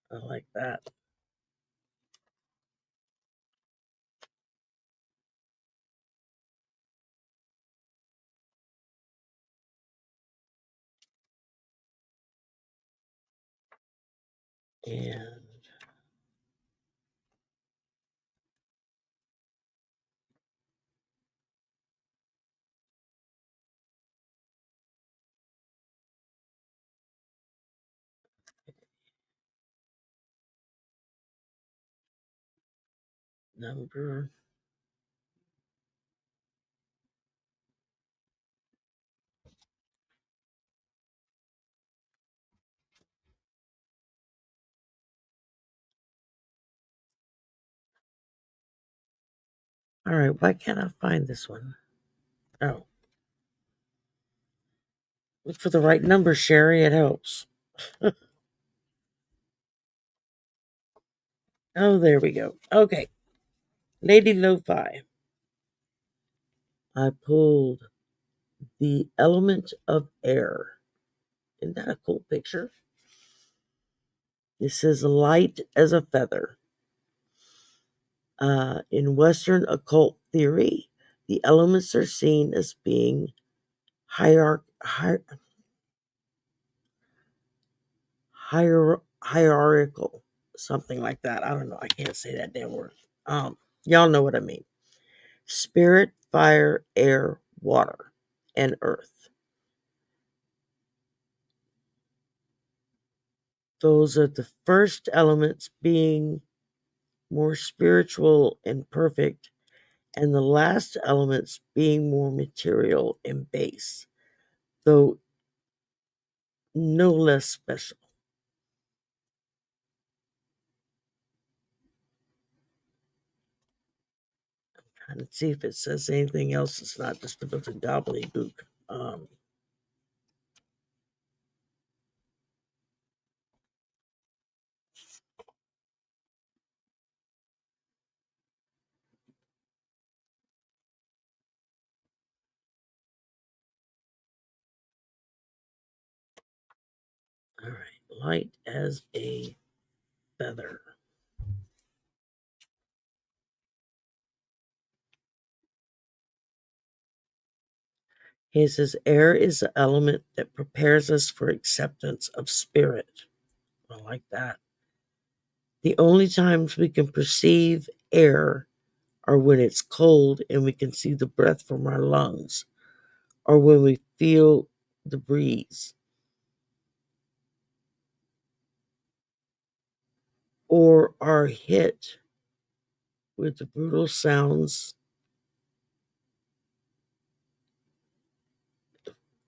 Speaker 1: I like that. And number. All right, why can't I find this one? Oh, look for the right number, Sherry. It helps. Oh, there we go. Okay, Lady Lo-Fi. I pulled the element of air. Isn't that a cool picture? This is light as a feather. In Western occult theory, the elements are seen as being hierarchical, something like that. I don't know. I can't say that damn word. Y'all know what I mean. Spirit, fire, air, water, and earth. Those are the first elements being more spiritual and perfect, and the last elements being more material and base, though no less special. Trying to see if it says anything else. It's not just a bunch of gobbledygook. All right, light as a feather. He says air is the element that prepares us for acceptance of spirit. I like that. The only times we can perceive air are when it's cold and we can see the breath from our lungs, or when we feel the breeze, or are hit with the brutal sounds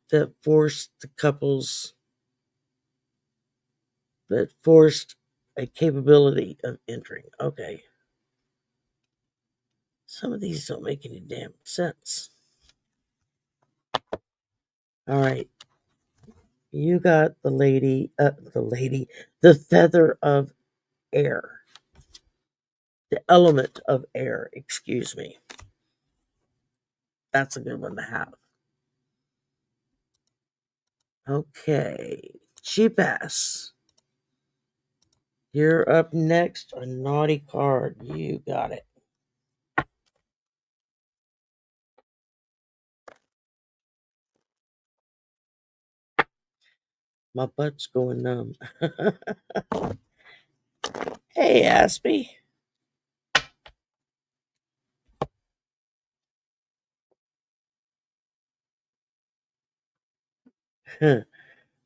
Speaker 1: that forced the couples, that forced a capability of entering. Okay. Some of these don't make any damn sense. All right. You got the feather of air, the element of air, excuse me. That's a good one to have. Okay. Cheap ass. You're up next. A naughty card. You got it. My butt's going numb. Hey, Aspie.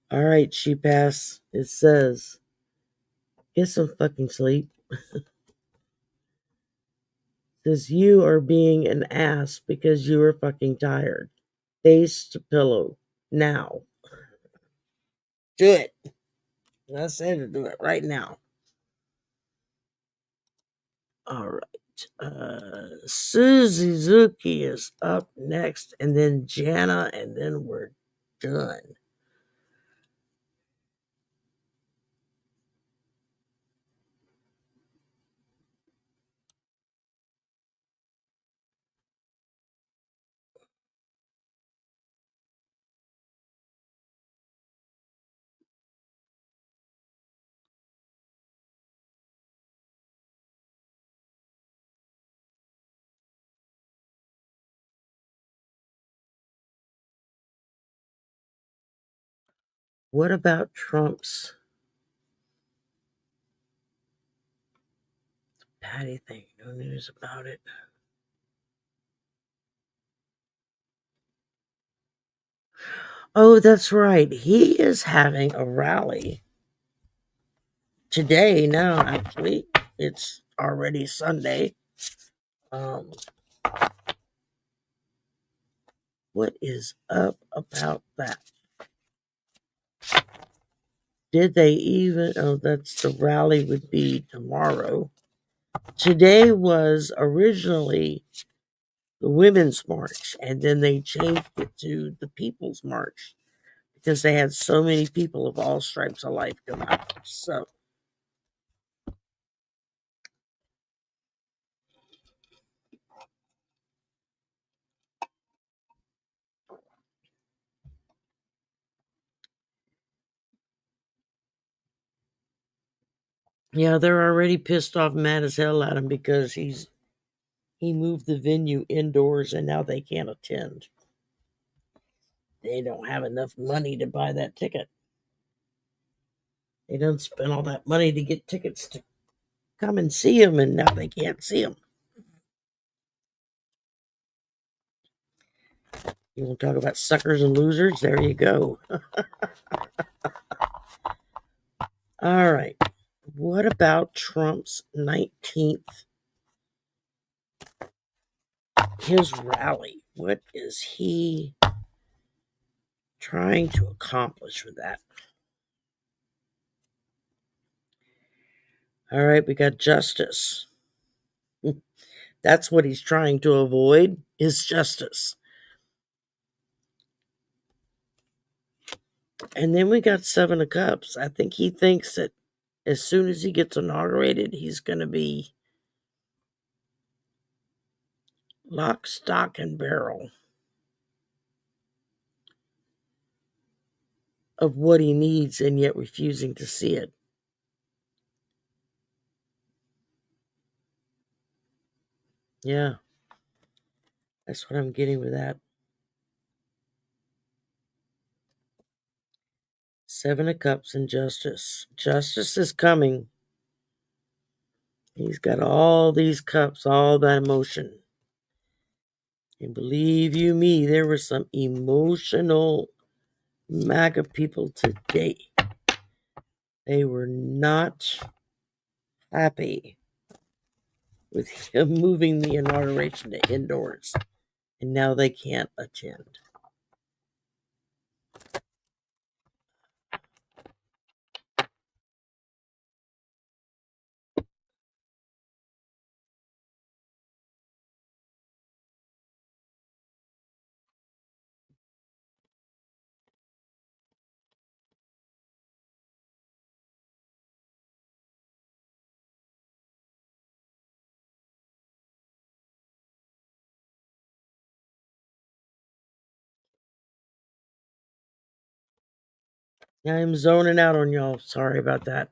Speaker 1: All right, Sheep Ass. It says, get some fucking sleep. It says, you are being an ass because you are fucking tired. Face to pillow. Now. Do it. I said to do it right now. All right. Suzuki is up next, and then Jana, and then we're done. What about Trump's Patty thing? No news about it. Oh, that's right. He is having a rally today. Now, actually, it's already Sunday. Um, what is up about that? Did they even? Oh, that's the rally would be tomorrow. Today was originally the Women's March, and then they changed it to the People's March because they had so many people of all stripes of life come out. So, yeah, they're already pissed off, mad as hell at him because he moved the venue indoors and now they can't attend. They don't have enough money to buy that ticket. They done spent all that money to get tickets to come and see him, and now they can't see him. You want to talk about suckers and losers? There you go. All right. What about Trump's 19th? His rally. What is he trying to accomplish with that? All right, we got justice. That's what he's trying to avoid, is justice. And then we got Seven of Cups. I think he thinks that as soon as he gets inaugurated, he's going to be lock, stock, and barrel of what he needs, and yet refusing to see it. Yeah, that's what I'm getting with that. Seven of Cups and justice. Justice is coming. He's got all these cups, all that emotion. And believe you me, there were some emotional MAGA people today. They were not happy with him moving the inauguration to indoors. And now they can't attend. I'm zoning out on y'all. Sorry about that.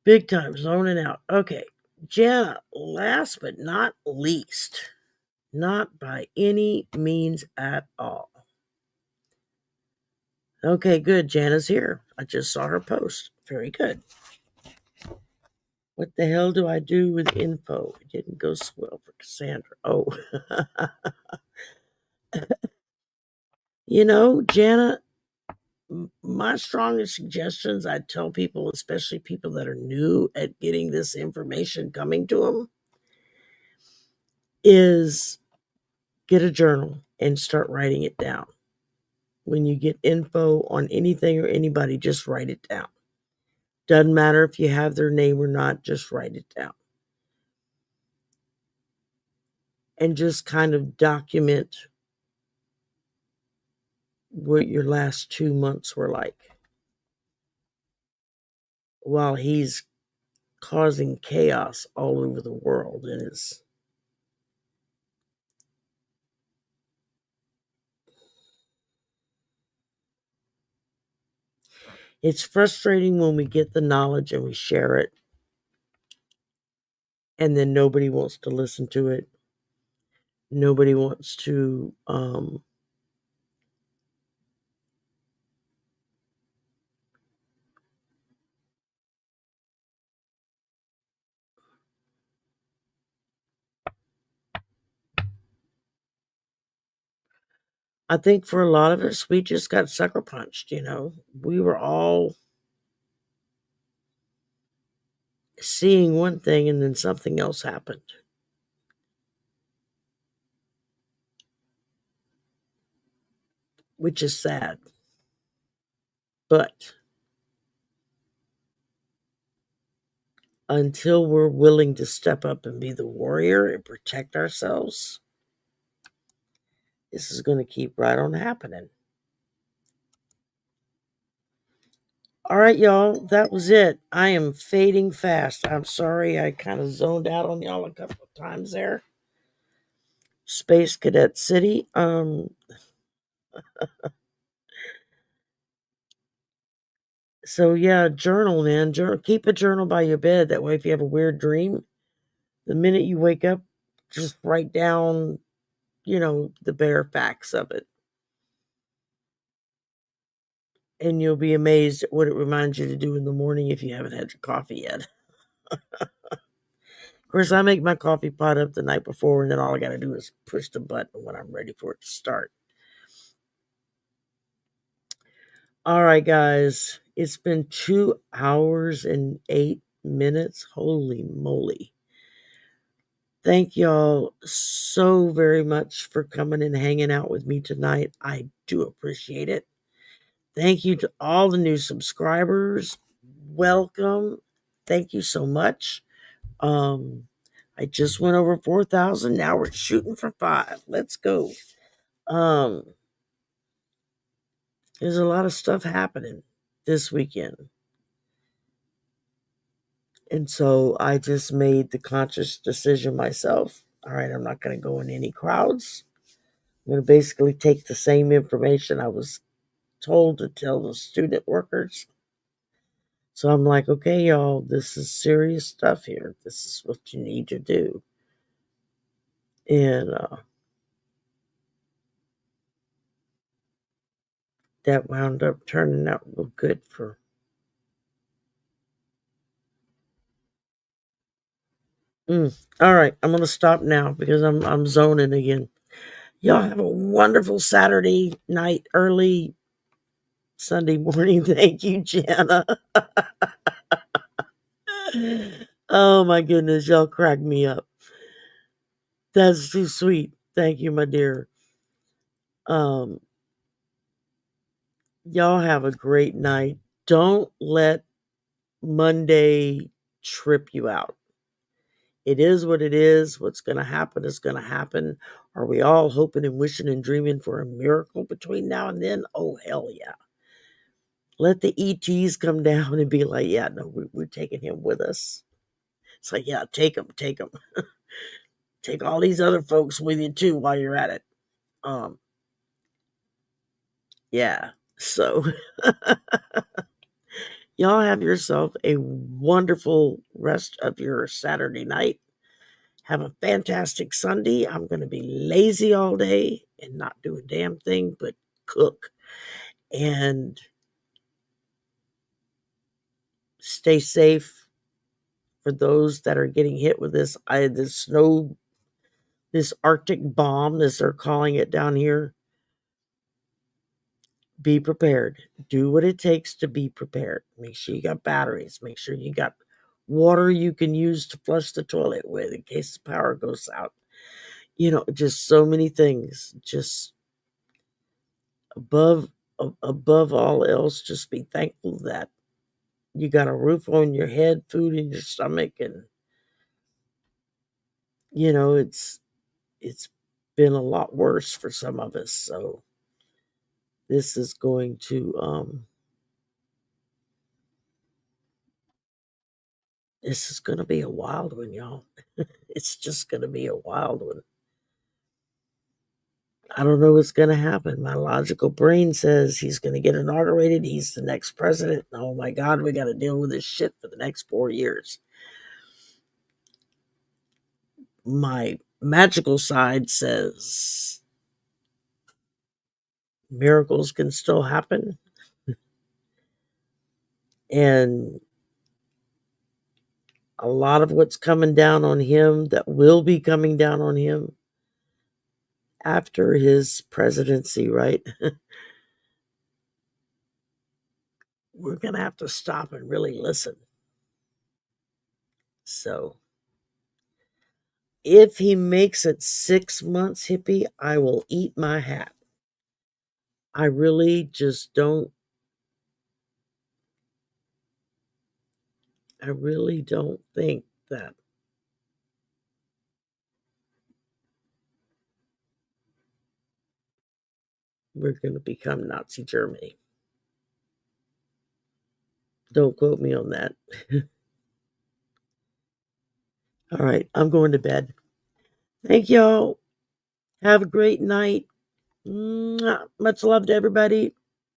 Speaker 1: Big time zoning out. Okay. Jana, last but not least, not by any means at all. Okay, good. Jana's here. I just saw her post. Very good. What the hell do I do with info? It didn't go so well for Cassandra. Oh. Jana, my strongest suggestions I tell people, especially people that are new at getting this information coming to them, is get a journal and start writing it down. When you get info on anything or anybody, just write it down. Doesn't matter if you have their name or not, just write it down. And just kind of document what your last 2 months were like while he's causing chaos all over the world. And it's frustrating when we get the knowledge and we share it, and then nobody wants to listen to it. Nobody wants to I think for a lot of us, we just got sucker punched. We were all seeing one thing and then something else happened, which is sad. But until we're willing to step up and be the warrior and protect ourselves, this is going to keep right on happening. All right, y'all, that was it. I am fading fast. I'm sorry I kind of zoned out on y'all a couple of times there. Space Cadet City. So yeah, journal, man. Keep a journal by your bed. That way, if you have a weird dream, the minute you wake up, just write down, the bare facts of it. And you'll be amazed at what it reminds you to do in the morning if you haven't had your coffee yet. Of course, I make my coffee pot up the night before, and then all I got to do is push the button when I'm ready for it to start. All right, guys. It's been 2 hours and 8 minutes. Holy moly. Thank y'all so very much for coming and hanging out with me tonight. I do appreciate it. Thank you to all the new subscribers. Welcome. Thank you so much. I just went over 4,000. Now we're shooting for 5. Let's go. There's a lot of stuff happening this weekend. And so I just made the conscious decision myself. All right, I'm not going to go in any crowds. I'm going to basically take the same information I was told to tell the student workers. So I'm like, okay, y'all, this is serious stuff here. This is what you need to do. And that wound up turning out real good for. All right, I'm gonna stop now because I'm zoning again. Y'all have a wonderful Saturday night, early Sunday morning. Thank you, Jana. Oh my goodness, y'all crack me up. That's too sweet. Thank you, my dear. Um, y'all have a great night. Don't let Monday trip you out. It is what it is. What's going to happen is going to happen. Are we all hoping and wishing and dreaming for a miracle between now and then? Oh, hell yeah. Let the ETs come down and be like, yeah, no, we're taking him with us. It's like, yeah, take him. Take all these other folks with you too while you're at it. Yeah. So y'all have yourself a wonderful rest of your Saturday night. Have a fantastic Sunday. I'm going to be lazy all day and not do a damn thing but cook. And stay safe. for those that are getting hit with this snow, this Arctic bomb, as they're calling it down here. Be prepared. Do what it takes to be prepared. Make sure you got batteries. Make sure you got water you can use to flush the toilet with in case the power goes out. Just so many things. Just above above all else, just be thankful that you got a roof on your head, food in your stomach, and it's been a lot worse for some of us. So this is going to be a wild one, y'all. It's just going to be a wild one. I don't know what's going to happen. My logical brain says he's going to get inaugurated. He's the next president. Oh my God, we got to deal with this shit for the next 4 years. My magical side says miracles can still happen. And a lot of what's coming down on him, that will be coming down on him after his presidency, right? We're going to have to stop and really listen. So if he makes it 6 months, hippie, I will eat my hat. I really just don't. I really don't think that we're going to become Nazi Germany. Don't quote me on that. All right, I'm going to bed. Thank y'all. Have a great night. Mwah. Much love to everybody.